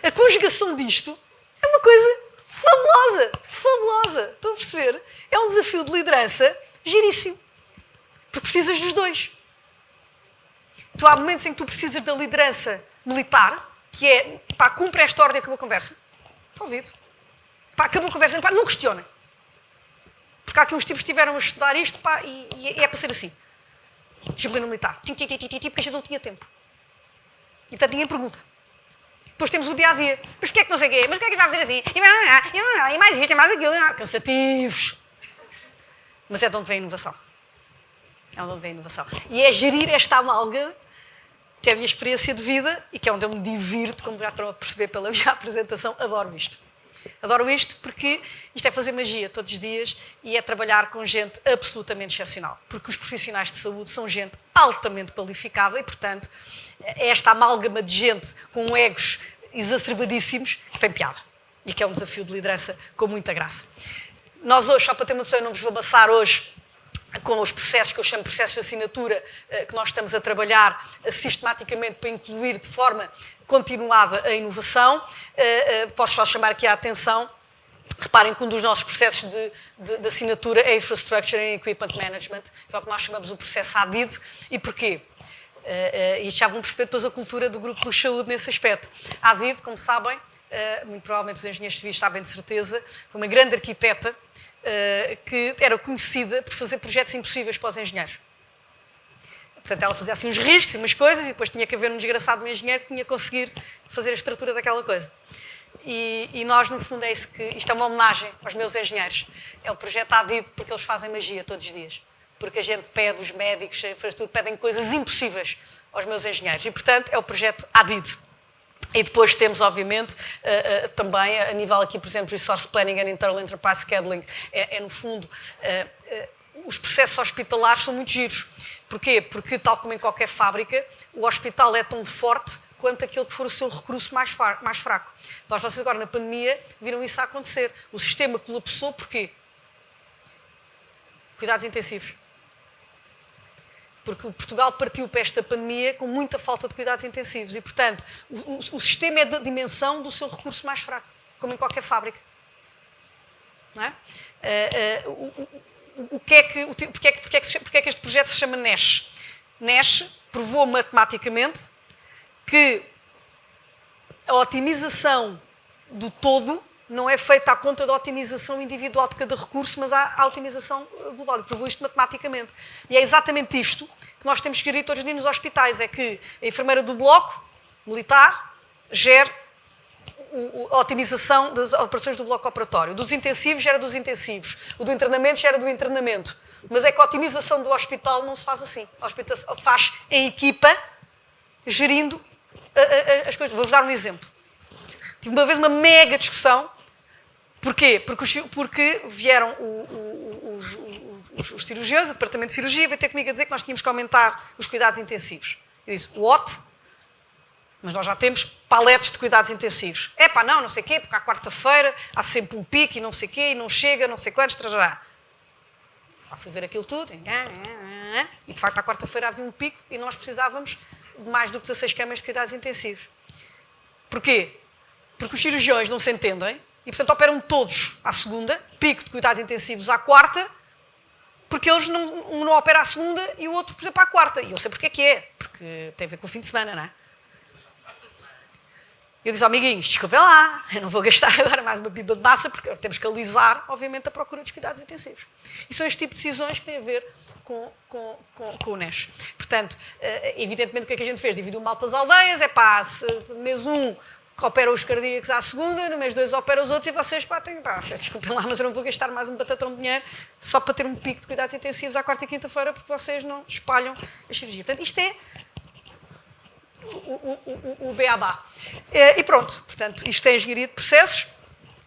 A conjugação disto é uma coisa fabulosa, fabulosa. Estão a perceber? É um desafio de liderança giríssimo. Porque precisas dos dois. Tu há momentos em que tu precisas da liderança militar, que é, pá, cumpre esta ordem e acabou a conversa. Estou ouvido. Pá, acabou a conversa, pá, não questionem. Porque há aqui uns tipos que estiveram a estudar isto, pá, e é para ser assim. Disciplina militar. Porque a gente não tinha tempo. E portanto ninguém pergunta. Depois temos o dia-a-dia. Mas porquê é que não sei o quê? Mas porquê é que vai fazer assim? E mais isto, e mais aquilo. Cansativos. Mas é de onde vem a inovação. É onde vem a inovação. E é gerir esta amálgama, que é a minha experiência de vida e que é onde eu me divirto, como já estão a perceber pela minha apresentação. Adoro isto. Adoro isto porque isto é fazer magia todos os dias e é trabalhar com gente absolutamente excepcional. Porque os profissionais de saúde são gente altamente qualificada e, portanto, é esta amálgama de gente com egos exacerbadíssimos que tem piada. E que é um desafio de liderança com muita graça. Nós hoje, só para ter uma noção, eu não vos vou amassar hoje com os processos, que eu chamo de processos de assinatura, que nós estamos a trabalhar sistematicamente para incluir de forma continuada a inovação. Posso só chamar aqui a atenção. Reparem que um dos nossos processos de assinatura é Infrastructure and Equipment Management, que é o que nós chamamos o processo ADID. E porquê? E já vão perceber depois a cultura do Grupo Luz Saúde nesse aspecto. A ADID, como sabem, muito provavelmente os engenheiros civis sabem de certeza, foi uma grande arquiteta que era conhecida por fazer projetos impossíveis para os engenheiros. Portanto, ela fazia assim uns riscos e umas coisas e depois tinha que haver um desgraçado engenheiro que tinha que conseguir fazer a estrutura daquela coisa. E nós, no fundo, é isso que... Isto é uma homenagem aos meus engenheiros. É o projeto ADID porque eles fazem magia todos os dias. Porque a gente pede, os médicos, pedem coisas impossíveis aos meus engenheiros. E, portanto, é o projeto ADID. E depois temos, obviamente, também, a nível aqui, por exemplo, Resource Planning and Internal Enterprise Scheduling, no fundo, os processos hospitalares são muito giros. Porquê? Porque, tal como em qualquer fábrica, o hospital é tão forte quanto aquele que for o seu recurso mais fraco. Então, vocês agora, na pandemia, viram isso a acontecer. O sistema colapsou, porquê? Cuidados intensivos. Porque Portugal partiu para esta pandemia com muita falta de cuidados intensivos e, portanto, o sistema é da dimensão do seu recurso mais fraco, como em qualquer fábrica. Não é? Porque é que este projeto se chama NESH? NESH provou matematicamente que a otimização do todo não é feita à conta da otimização individual de cada recurso, mas à otimização global. E provou isto matematicamente. E é exatamente isto que nós temos que gerir todos os dias nos hospitais, é que a enfermeira do bloco militar gere a otimização das operações do bloco operatório. Dos intensivos gera dos intensivos. O do internamento gera do internamento. Mas é que a otimização do hospital não se faz assim. A hospital faz em equipa, gerindo as coisas. Vou-vos dar um exemplo. Tive uma vez uma mega discussão. Porquê? Porque vieram os cirurgiões, o departamento de cirurgia, veio ter comigo a dizer que nós tínhamos que aumentar os cuidados intensivos. Eu disse, what? Mas nós já temos paletes de cuidados intensivos. Não sei o quê, porque à quarta-feira há sempre um pico e não sei o quê, e não chega, não sei quantos, trará. Já fui ver aquilo tudo, e de facto à quarta-feira havia um pico e nós precisávamos de mais do que 16 camas de cuidados intensivos. Porquê? Porque os cirurgiões não se entendem e, portanto, operam todos à segunda, pico de cuidados intensivos à quarta, porque eles um não opera à segunda e o outro, por exemplo, à quarta. E eu sei porque é, porque tem a ver com o fim de semana, não é? Eu disse, amiguinhos, desculpem lá, eu não vou gastar agora mais uma pipa de massa, porque temos que alisar, obviamente, a procura dos cuidados intensivos. E são este tipo de decisões que têm a ver com o NES. Portanto, evidentemente, o que é que a gente fez? Dividiu mal para as aldeias, mês 1 opera os cardíacos à segunda, no mês 2 opera os outros, e vocês, desculpem lá, mas eu não vou gastar mais um batatão de dinheiro só para ter um pico de cuidados intensivos à quarta e quinta-feira, porque vocês não espalham a cirurgia. Portanto, isto é o beabá. E pronto, portanto, isto é engenharia de processos.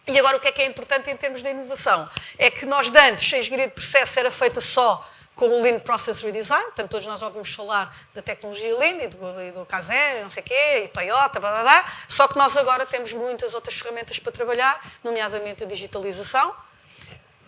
E agora o que é importante em termos de inovação? É que nós de antes, a engenharia de processos era feita só com o Lean Process Redesign, portanto todos nós ouvimos falar da tecnologia Lean e do Kaizen, não sei o quê, e Toyota, blá, blá, blá, só que nós agora temos muitas outras ferramentas para trabalhar, nomeadamente a digitalização,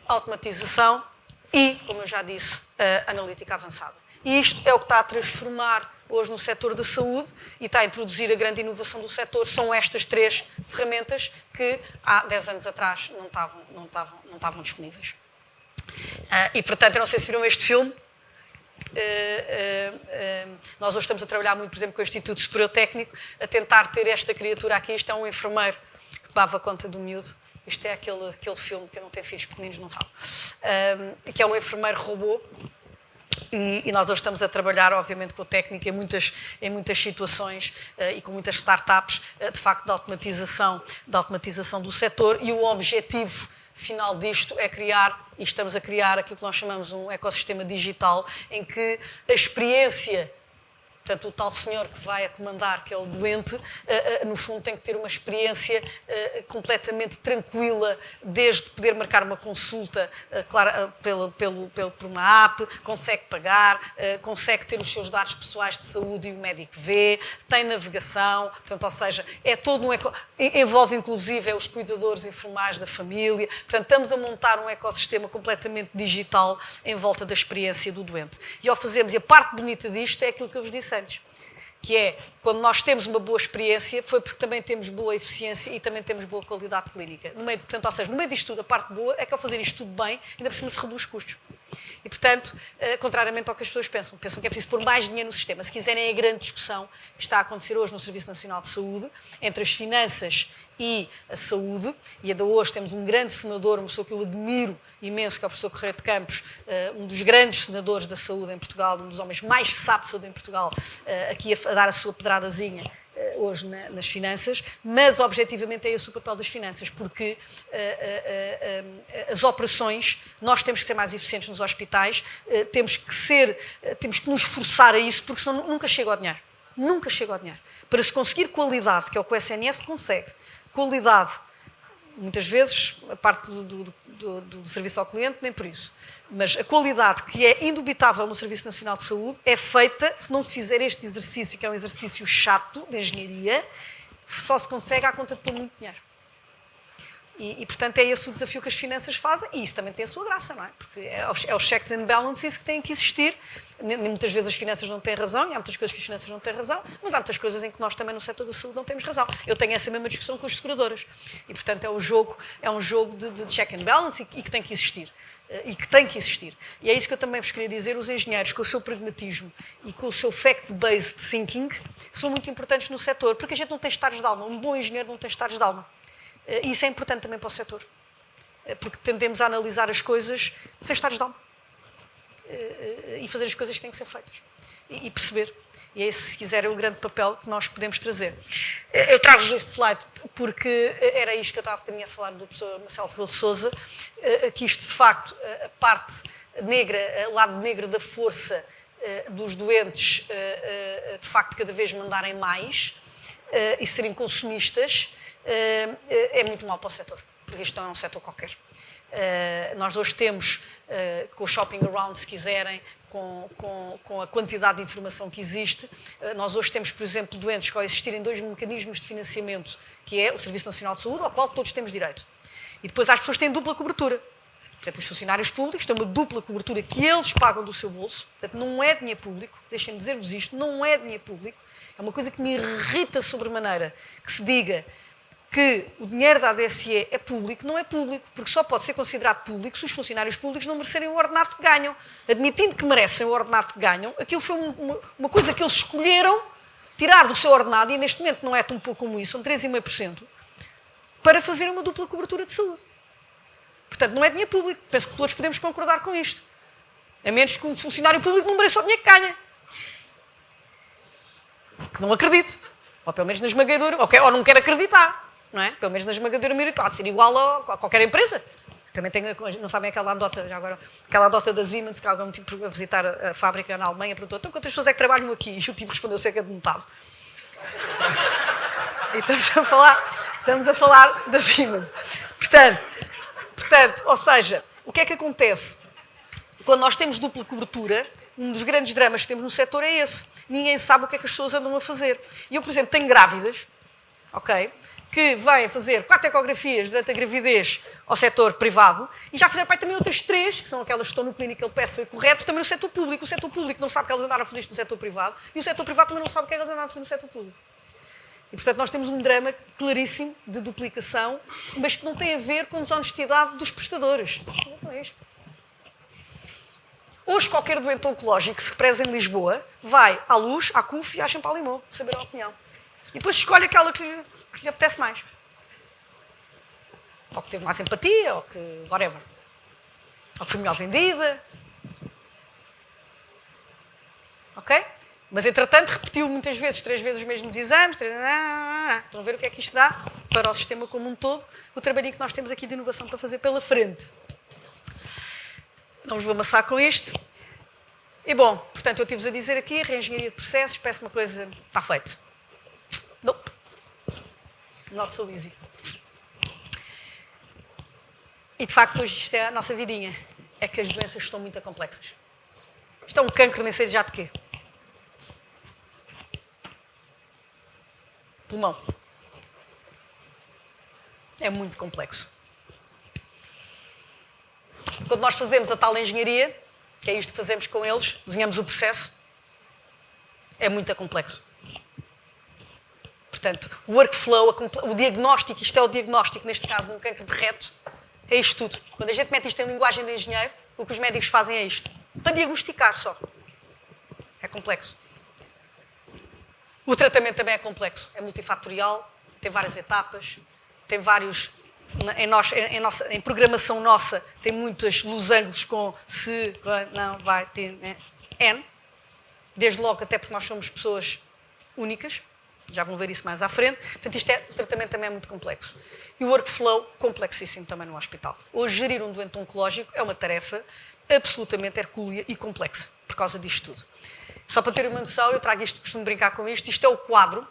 a automatização e, como eu já disse, a analítica avançada. E isto é o que está a transformar hoje no setor da saúde e está a introduzir a grande inovação do setor. São estas 3 ferramentas que há 10 anos atrás não estavam disponíveis. E, portanto, eu não sei se viram este filme. Nós hoje estamos a trabalhar muito, por exemplo, com o Instituto Superior Técnico, a tentar ter esta criatura aqui. Isto é um enfermeiro que tomava conta do miúdo. Isto é aquele filme, que não tem filhos pequeninos, não sabe. Que é um enfermeiro robô. E nós hoje estamos a trabalhar, obviamente, com a técnica em muitas situações e com muitas startups, de facto, da automatização do setor, e o objetivo final disto é criar, e estamos a criar aquilo que nós chamamos um ecossistema digital, em que a experiência, portanto, o tal senhor que vai a comandar, que é o doente, no fundo tem que ter uma experiência completamente tranquila, desde poder marcar uma consulta por uma app, consegue pagar, consegue ter os seus dados pessoais de saúde e o médico vê, tem navegação, portanto, ou seja, é todo envolve inclusive os cuidadores informais da família, portanto, estamos a montar um ecossistema completamente digital em volta da experiência do doente. E ao fazermos, e a parte bonita disto é aquilo que eu vos disse antes, que é, quando nós temos uma boa experiência, foi porque também temos boa eficiência e também temos boa qualidade clínica. Portanto, ou seja, no meio disto tudo, a parte boa é que ao fazer isto tudo bem, ainda por cima se reduz custos. E, portanto, contrariamente ao que as pessoas pensam que é preciso pôr mais dinheiro no sistema. Se quiserem, é a grande discussão que está a acontecer hoje no Serviço Nacional de Saúde, entre as finanças e a saúde, e ainda hoje temos um grande senador, uma pessoa que eu admiro imenso, que é o professor Correia de Campos, um dos grandes senadores da saúde em Portugal, um dos homens mais que sabe de saúde em Portugal, aqui a dar a sua pedradazinha hoje nas finanças, mas objetivamente é esse o papel das finanças, porque as operações, nós temos que ser mais eficientes nos hospitais, temos que nos forçar a isso, porque senão nunca chega ao dinheiro. Nunca chega ao dinheiro. Para se conseguir qualidade, que é o que o SNS consegue, qualidade, muitas vezes, a parte do serviço ao cliente, nem por isso. Mas a qualidade que é indubitável no Serviço Nacional de Saúde é feita, se não se fizer este exercício, que é um exercício chato de engenharia, só se consegue à conta de pôr muito dinheiro. E, portanto, é esse o desafio que as finanças fazem, e isso também tem a sua graça, não é? Porque é os checks and balances que têm que existir. Muitas vezes as finanças não têm razão, e há muitas coisas que as finanças não têm razão, mas há muitas coisas em que nós também no setor da saúde não temos razão. Eu tenho essa mesma discussão com as seguradoras. E, portanto, é um jogo de check and balance e que tem que existir. E é isso que eu também vos queria dizer. Os engenheiros, com o seu pragmatismo e com o seu fact-based thinking, são muito importantes no setor, porque a gente não tem estados de alma. Um bom engenheiro não tem estados de alma. E isso é importante também para o setor, porque tendemos a analisar as coisas sem estados de alma e fazer as coisas que têm que ser feitas. e perceber. E é esse, se quiser, é o grande papel que nós podemos trazer. Eu trago-vos este slide porque era isto que eu tinha a falar do professor Marcelo Rebelo de Sousa, que isto, de facto, a parte negra, o lado negro da força dos doentes, de facto, cada vez mandarem mais e serem consumistas, é muito mau para o setor, porque isto não é um setor qualquer. Nós hoje temos, com o shopping around, se quiserem, com a quantidade de informação que existe, nós hoje temos, por exemplo, doentes que ao existirem 2 mecanismos de financiamento, que é o Serviço Nacional de Saúde, ao qual todos temos direito. E depois as pessoas têm dupla cobertura. Por exemplo, os funcionários públicos têm uma dupla cobertura que eles pagam do seu bolso, portanto não é dinheiro público, deixem-me dizer-vos isto, não é dinheiro público, é uma coisa que me irrita sobremaneira, que se diga que o dinheiro da ADSE é público, não é público, porque só pode ser considerado público se os funcionários públicos não merecerem o ordenado que ganham. Admitindo que merecem o ordenado que ganham, aquilo foi uma coisa que eles escolheram tirar do seu ordenado, e neste momento não é tão pouco como isso, são 3,5%, para fazer uma dupla cobertura de saúde. Portanto, não é dinheiro público. Penso que todos podemos concordar com isto. A menos que um funcionário público não mereça o dinheiro que ganha. Que não acredito. Ou pelo menos na esmagadora, ou não quero acreditar. Não é? Pelo menos na esmagadora maioria, pode ser igual a qualquer empresa. Também tem, não sabem aquela anedota, já agora, aquela anedota da Siemens, que alguém tipo a visitar a fábrica na Alemanha, perguntou, então quantas pessoas é que trabalham aqui? E o tipo respondeu cerca de metade. E estamos a falar da Siemens. Portanto, ou seja, o que é que acontece? Quando nós temos dupla cobertura, um dos grandes dramas que temos no setor é esse. Ninguém sabe o que é que as pessoas andam a fazer. E eu, por exemplo, tenho grávidas, ok? Que vêm fazer 4 ecografias durante a gravidez ao setor privado e já fizeram também outras 3, que são aquelas que estão no clinical pathway correto, também no setor público. O setor público não sabe o que elas andaram a fazer isto no setor privado e o setor privado também não sabe o que elas andaram a fazer no setor público. E, portanto, nós temos um drama claríssimo de duplicação, mas que não tem a ver com a desonestidade dos prestadores. Não é isto. Hoje, qualquer doente oncológico que se preze em Lisboa vai à Luz, à CUF e à Champalimau saber a opinião. E depois escolhe aquela que lhe apetece mais. Ou que teve mais empatia, ou que whatever. Ou que foi melhor vendida. Ok? Mas, entretanto, repetiu muitas vezes, 3 vezes os mesmos exames. Estão a ver o que é que isto dá para o sistema como um todo, o trabalhinho que nós temos aqui de inovação para fazer pela frente. Não vos vou amassar com isto. E, bom, portanto, eu estive-vos a dizer aqui, reengenharia de processos, parece uma coisa, está feito. Nope. Not so easy. E, de facto, hoje isto é a nossa vidinha. É que as doenças estão muito complexas. Isto é um cancro, nem sei já de quê. Pulmão. É muito complexo. Quando nós fazemos a tal engenharia, que é isto que fazemos com eles, desenhamos o processo, é muito complexo. Portanto, o workflow, o diagnóstico, isto é o diagnóstico, neste caso, de um cancro de reto, é isto tudo. Quando a gente mete isto em linguagem de engenheiro, o que os médicos fazem é isto. Para diagnosticar só. É complexo. O tratamento também é complexo. É multifatorial, tem várias etapas, tem vários... Em programação nossa, tem muitos losangos com se, não, vai, tem, né? N. Desde logo, até porque nós somos pessoas únicas. Já vão ver isso mais à frente. Portanto, o tratamento também é muito complexo. E o workflow, complexíssimo também no hospital. Hoje, gerir um doente oncológico é uma tarefa absolutamente hercúlea e complexa, por causa disto tudo. Só para ter uma noção, eu trago isto, costumo brincar com isto, isto é o quadro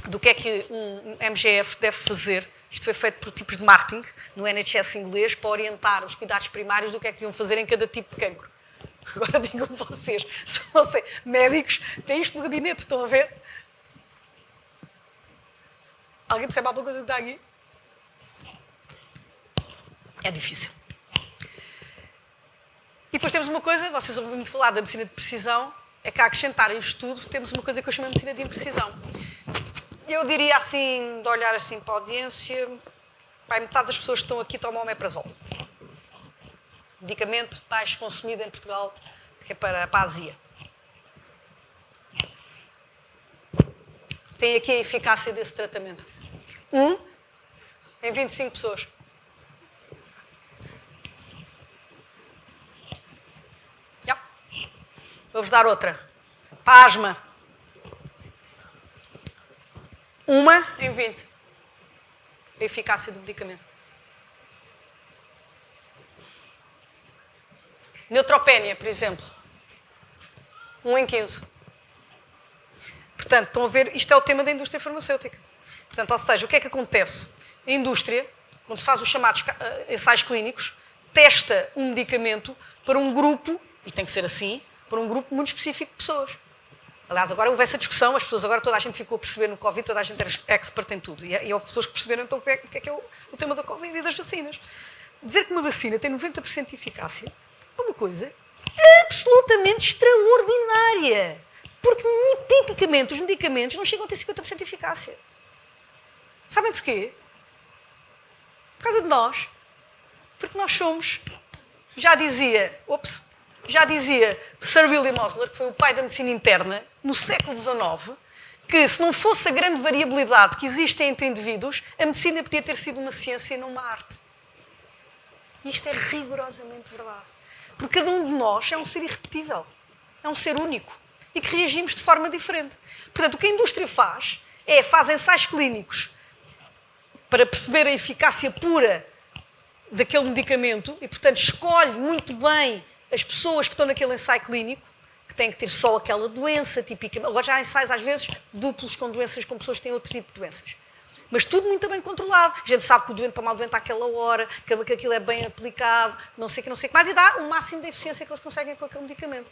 do que é que um MGF deve fazer. Isto foi feito por tipos de marketing, no NHS inglês, para orientar os cuidados primários do que é que deviam fazer em cada tipo de cancro. Agora digam-me vocês, se vocês, médicos, têm isto no gabinete, estão a ver? Alguém percebe alguma coisa que está aqui? É difícil. E depois temos uma coisa, vocês ouvem muito falar da medicina de precisão, é que a acrescentar a isto tudo, temos uma coisa que eu chamo de medicina de imprecisão. Eu diria assim, de olhar assim para a audiência, metade das pessoas que estão aqui tomam omeprazol. Medicamento mais consumido em Portugal, que é para a azia. Tem aqui a eficácia desse tratamento. 1 em 25 pessoas. Yeah. Vou-vos dar outra. Pasma. 1 em 20. A eficácia do medicamento. Neutropénia, por exemplo. 1 em 15. Portanto, estão a ver, isto é o tema da indústria farmacêutica. Portanto, ou seja, o que é que acontece? A indústria, quando se faz os chamados ensaios clínicos, testa um medicamento para um grupo, e tem que ser assim, para um grupo muito específico de pessoas. Aliás, agora houve essa discussão, as pessoas agora, toda a gente ficou a perceber no Covid, toda a gente era expert em tudo. E houve pessoas que perceberam então o que é o tema da Covid e das vacinas. Dizer que uma vacina tem 90% de eficácia é uma coisa absolutamente extraordinária. Porque, tipicamente, os medicamentos não chegam a ter 50% de eficácia. Sabem porquê? Por causa de nós. Porque nós somos, já dizia Sir William Osler, que foi o pai da medicina interna, no século XIX, que se não fosse a grande variabilidade que existe entre indivíduos, a medicina podia ter sido uma ciência e não uma arte. E isto é rigorosamente verdade. Porque cada um de nós é um ser irrepetível, é um ser único e que reagimos de forma diferente. Portanto, o que a indústria faz ensaios clínicos para perceber a eficácia pura daquele medicamento e, portanto, escolhe muito bem as pessoas que estão naquele ensaio clínico, que têm que ter só aquela doença, tipicamente. Agora já há ensaios, às vezes, duplos com doenças, com pessoas que têm outro tipo de doenças. Mas tudo muito bem controlado. A gente sabe que o doente toma o doente àquela hora, que aquilo é bem aplicado, não sei o que mais, e dá o máximo de eficiência que eles conseguem com aquele medicamento.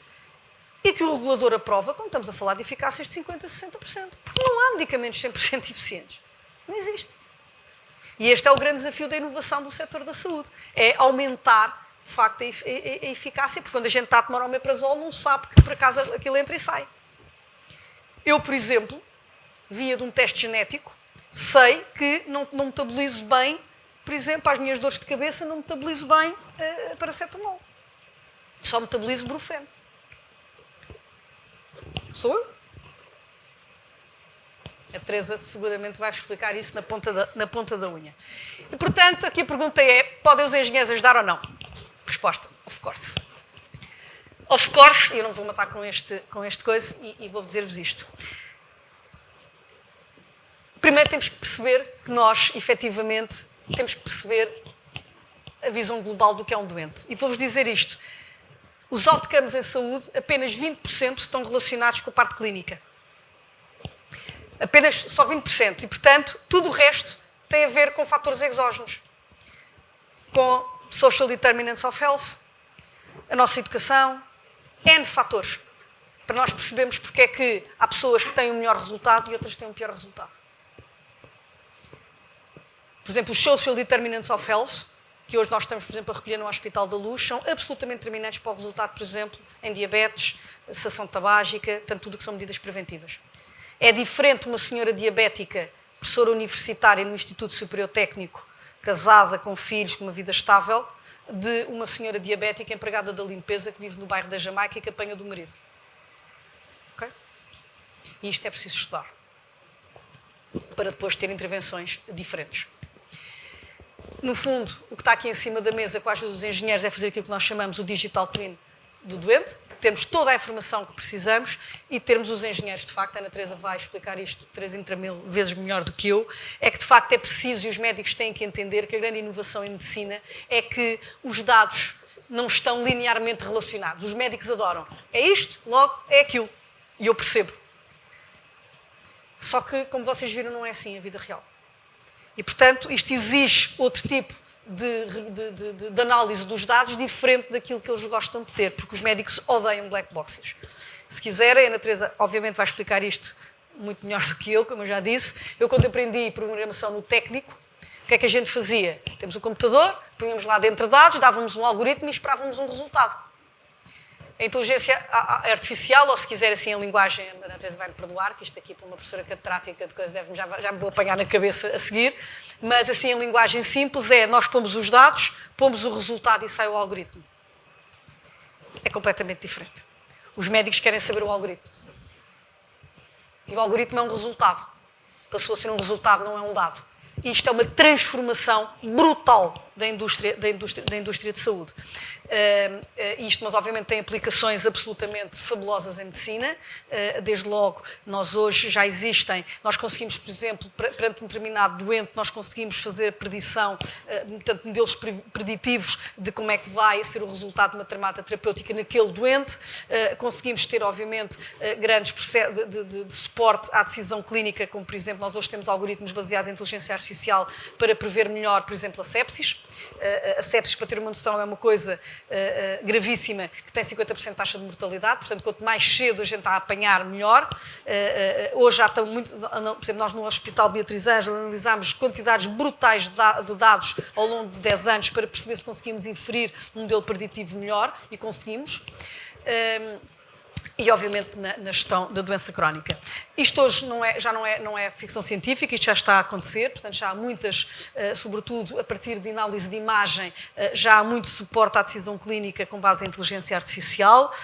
E que o regulador aprova, quando estamos a falar de eficácias de 50% a 60%. Porque não há medicamentos 100% eficientes. Não existe. E este é o grande desafio da inovação do setor da saúde. É aumentar, de facto, a eficácia, porque quando a gente está a tomar omeprazol, não sabe que por acaso aquilo entra e sai. Eu, por exemplo, via de um teste genético, sei que não metabolizo bem, por exemplo, as minhas dores de cabeça, não metabolizo bem paracetamol. Só metabolizo brufeno. Sou eu. A Teresa seguramente vai explicar isso na ponta da unha. E, portanto, aqui a pergunta é, podem os engenheiros ajudar ou não? Resposta, of course. Of course, e eu não vou matar com este coisa e vou dizer-vos isto. Primeiro temos que perceber que nós, efetivamente, temos que perceber a visão global do que é um doente. E vou-vos dizer isto. Os outcomes em saúde, apenas 20% estão relacionados com a parte clínica. Apenas só 20%. E, portanto, tudo o resto tem a ver com fatores exógenos. Com social determinants of health, a nossa educação, N fatores. Para nós percebermos porque é que há pessoas que têm um melhor resultado e outras que têm um pior resultado. Por exemplo, os social determinants of health, que hoje nós estamos, por exemplo, a recolher no Hospital da Luz, são absolutamente determinantes para o resultado, por exemplo, em diabetes, cessação tabágica, portanto, tudo o que são medidas preventivas. É diferente uma senhora diabética, professora universitária no Instituto Superior Técnico, casada, com filhos, com uma vida estável, de uma senhora diabética empregada da limpeza que vive no bairro da Jamaica e que apanha do marido. Okay? E isto é preciso estudar, para depois ter intervenções diferentes. No fundo, o que está aqui em cima da mesa com a ajuda dos engenheiros é fazer aquilo que nós chamamos o digital twin do doente, termos toda a informação que precisamos e termos os engenheiros, de facto, a Ana Teresa vai explicar isto 3.000 vezes melhor do que eu, é que de facto é preciso e os médicos têm que entender que a grande inovação em medicina é que os dados não estão linearmente relacionados. Os médicos adoram. É isto, logo é aquilo. E eu percebo. Só que, como vocês viram, não é assim a vida real. E, portanto, isto exige outro tipo de análise dos dados diferente daquilo que eles gostam de ter, porque os médicos odeiam black boxes. Se quiserem, a Ana Teresa obviamente vai explicar isto muito melhor do que eu, como eu já disse. Eu, quando aprendi programação no técnico, o que é que a gente fazia? Temos um computador, punhamos lá dentro dados, dávamos um algoritmo e esperávamos um resultado. A inteligência artificial, ou se quiser assim a linguagem, a Ana Teresa vai-me perdoar, que isto aqui para uma professora catedrática de coisas já me vou apanhar na cabeça a seguir, mas assim a linguagem simples é, nós pomos os dados, pomos o resultado e sai o algoritmo. É completamente diferente. Os médicos querem saber o algoritmo. E o algoritmo é um resultado. Passou a ser um resultado, não é um dado. E isto é uma transformação brutal da indústria de saúde. Isto, mas obviamente tem aplicações absolutamente fabulosas em medicina. Desde logo, nós hoje já existem, nós conseguimos, por exemplo, perante um determinado doente, nós conseguimos fazer a predição, portanto, modelos preditivos de como é que vai ser o resultado de uma tramata terapêutica naquele doente. Conseguimos ter, obviamente, grandes processos de suporte à decisão clínica, como, por exemplo, nós hoje temos algoritmos baseados em inteligência artificial para prever melhor, por exemplo, a sepsis. A sepsis, para ter uma noção, é uma coisa gravíssima que tem 50% de taxa de mortalidade, portanto, quanto mais cedo a gente está a apanhar, melhor. Hoje já estão muito, por exemplo, nós no Hospital Beatriz Ângela analisámos quantidades brutais de dados ao longo de 10 anos para perceber se conseguimos inferir um modelo preditivo melhor, e conseguimos. E, obviamente, na gestão da doença crónica. Isto hoje já não é ficção científica, isto já está a acontecer, portanto já há muitas, sobretudo a partir de análise de imagem, já há muito suporte à decisão clínica com base em inteligência artificial,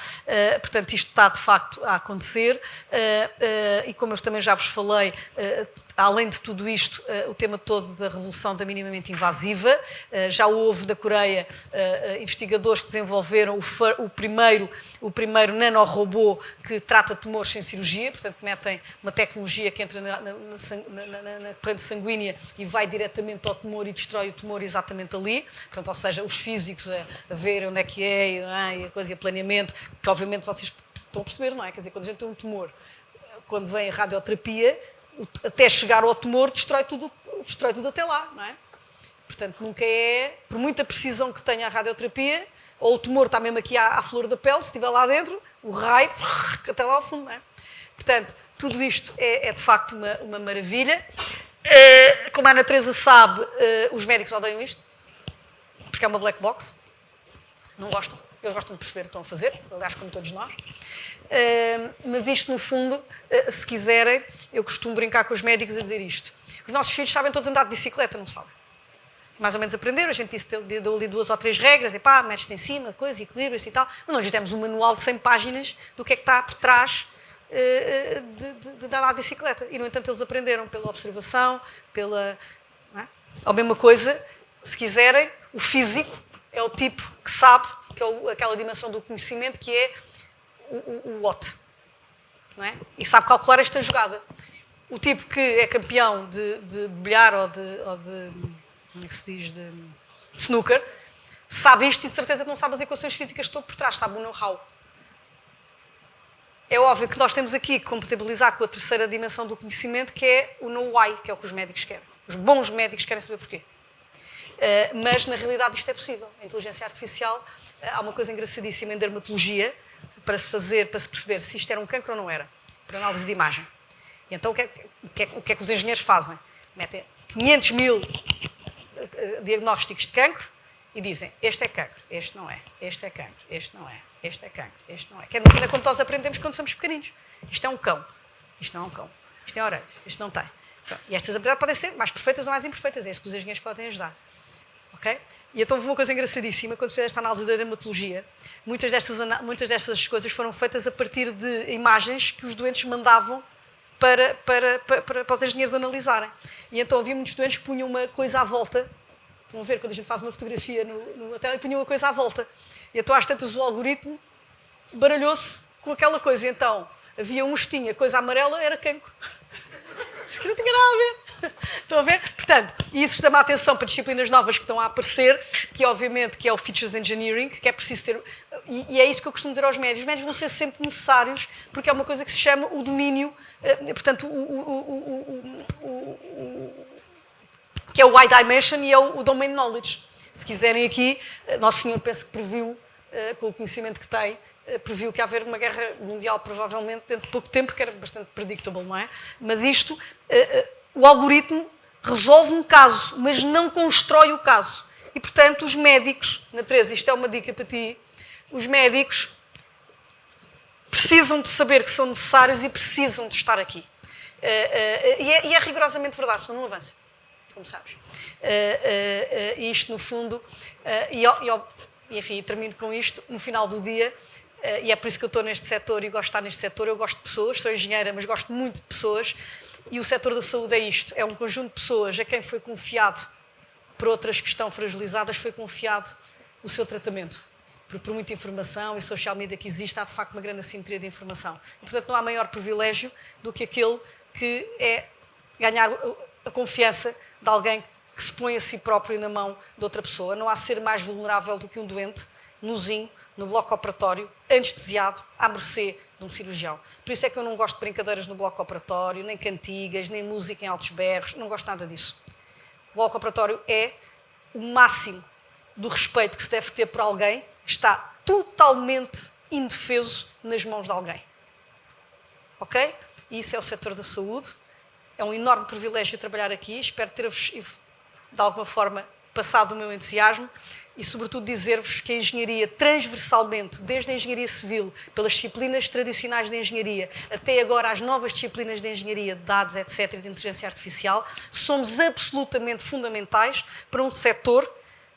portanto isto está de facto a acontecer, e como eu também já vos falei, além de tudo isto, o tema todo da revolução da minimamente invasiva, já houve da Coreia investigadores que desenvolveram o primeiro nanorobô que trata tumores sem cirurgia, portanto metem uma tecnologia que entra na corrente sanguínea e vai diretamente ao tumor e destrói o tumor exatamente ali, portanto, ou seja, os físicos a ver onde é que é, e a coisa, e a planeamento, que obviamente vocês estão a perceber, não é? Quer dizer, quando a gente tem um tumor, quando vem a radioterapia, até chegar ao tumor, destrói tudo até lá, não é? Portanto, nunca é, por muita precisão que tenha a radioterapia, ou o tumor está mesmo aqui à flor da pele, se estiver lá dentro, o raio até lá ao fundo, não é? Portanto, tudo isto é de facto uma maravilha. Como a Ana Teresa sabe, os médicos odeiam isto, porque é uma black box. Não gostam. Eles gostam de perceber o que estão a fazer, aliás, como todos nós. Mas isto, no fundo, se quiserem, eu costumo brincar com os médicos a dizer isto. Os nossos filhos sabem todos andar de bicicleta, não sabem? Mais ou menos aprenderam, a gente deu ali 2 ou 3 regras, e pá, metes-te em cima, coisa, equilibras e tal. Mas nós já temos um manual de 100 páginas do que é que está por trás de andar de bicicleta. E, no entanto, eles aprenderam pela observação, não é? A mesma coisa, se quiserem, o físico é o tipo que sabe, que é aquela dimensão do conhecimento que é o what, não é? E sabe calcular esta jogada. O tipo que é campeão de bilhar ou de como é que se diz, de snooker, sabe isto e de certeza que não sabe as equações físicas que estão por trás, sabe o know-how. É óbvio que nós temos aqui que compatibilizar com a terceira dimensão do conhecimento, que é o know-why, que é o que os médicos querem. Os bons médicos querem saber porquê. Mas, na realidade, isto é possível. A inteligência artificial, há uma coisa engraçadíssima em dermatologia, para se perceber se isto era um cancro ou não era, por análise de imagem. E então, o que é que os engenheiros fazem? Metem 500 mil diagnósticos de cancro e dizem, este é cancro, este não é, este é cancro, este não é, este é cancro, este não é. Que é no fundo é como nós aprendemos quando somos pequeninos. Isto é um cão, isto não é um cão, isto tem orelhas, isto não tem. Pronto. E estas habilidades podem ser mais perfeitas ou mais imperfeitas, é isso que os engenheiros podem ajudar. Ok? E então houve uma coisa engraçadíssima, quando se fez esta análise da dermatologia, muitas destas coisas foram feitas a partir de imagens que os doentes mandavam para os engenheiros analisarem. E então havia muitos doentes que punham uma coisa à volta. Estão a ver quando a gente faz uma fotografia no hotel e punham uma coisa à volta. E então às tantas o algoritmo baralhou-se com aquela coisa. E então havia uns que tinha coisa amarela, era cancro. Não tinha nada a ver. Estão a ver? Portanto, isso chama a atenção para disciplinas novas que estão a aparecer, que obviamente que é o Features Engineering, que é preciso ter... E é isso que eu costumo dizer aos médicos. Os médicos vão ser sempre necessários, porque é uma coisa que se chama o domínio, portanto, que é o High Dimension e é o Domain Knowledge. Se quiserem aqui, Nosso Senhor penso que previu, com o conhecimento que tem, previu que ia haver uma guerra mundial provavelmente dentro de pouco tempo, que era bastante predictable, não é? Mas isto, o algoritmo resolve um caso, mas não constrói o caso. E, portanto, os médicos, Ana Teresa, isto é uma dica para ti, os médicos precisam de saber que são necessários e precisam de estar aqui. E é rigorosamente verdade, senão não avança, como sabes. E isto, no fundo, enfim, termino com isto, no final do dia, e é por isso que eu estou neste setor e gosto de estar neste setor. Eu gosto de pessoas, sou engenheira, mas gosto muito de pessoas, e o setor da saúde é isto, é um conjunto de pessoas a quem foi confiado para outras que estão fragilizadas foi confiado o seu tratamento. Porque por muita informação e social media que existe, há de facto uma grande assimetria de informação. E, portanto, não há maior privilégio do que aquele que é ganhar a confiança de alguém que se põe a si próprio na mão de outra pessoa. Não há ser mais vulnerável do que um doente, nozinho, no bloco operatório, anestesiado, à mercê de um cirurgião. Por isso é que eu não gosto de brincadeiras no bloco operatório, nem cantigas, nem música em altos berros, não gosto nada disso. O bloco operatório é o máximo do respeito que se deve ter por alguém que está totalmente indefeso nas mãos de alguém. Ok? E isso é o setor da saúde. É um enorme privilégio trabalhar aqui. Espero ter-vos, de alguma forma, passado o meu entusiasmo e, sobretudo, dizer-vos que a engenharia, transversalmente, desde a engenharia civil, pelas disciplinas tradicionais de engenharia, até agora as novas disciplinas de engenharia, de dados, etc., e de inteligência artificial, somos absolutamente fundamentais para um setor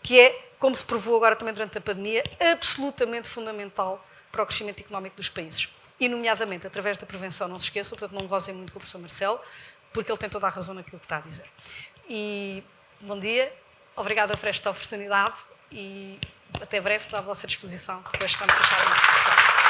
que é, como se provou agora também durante a pandemia, absolutamente fundamental para o crescimento económico dos países. E, nomeadamente, através da prevenção, não se esqueçam, portanto, não gozem muito com o professor Marcelo, porque ele tem toda a razão naquilo que está a dizer. E, bom dia, obrigada por esta oportunidade e até breve, estou à vossa disposição, depois quando acharem.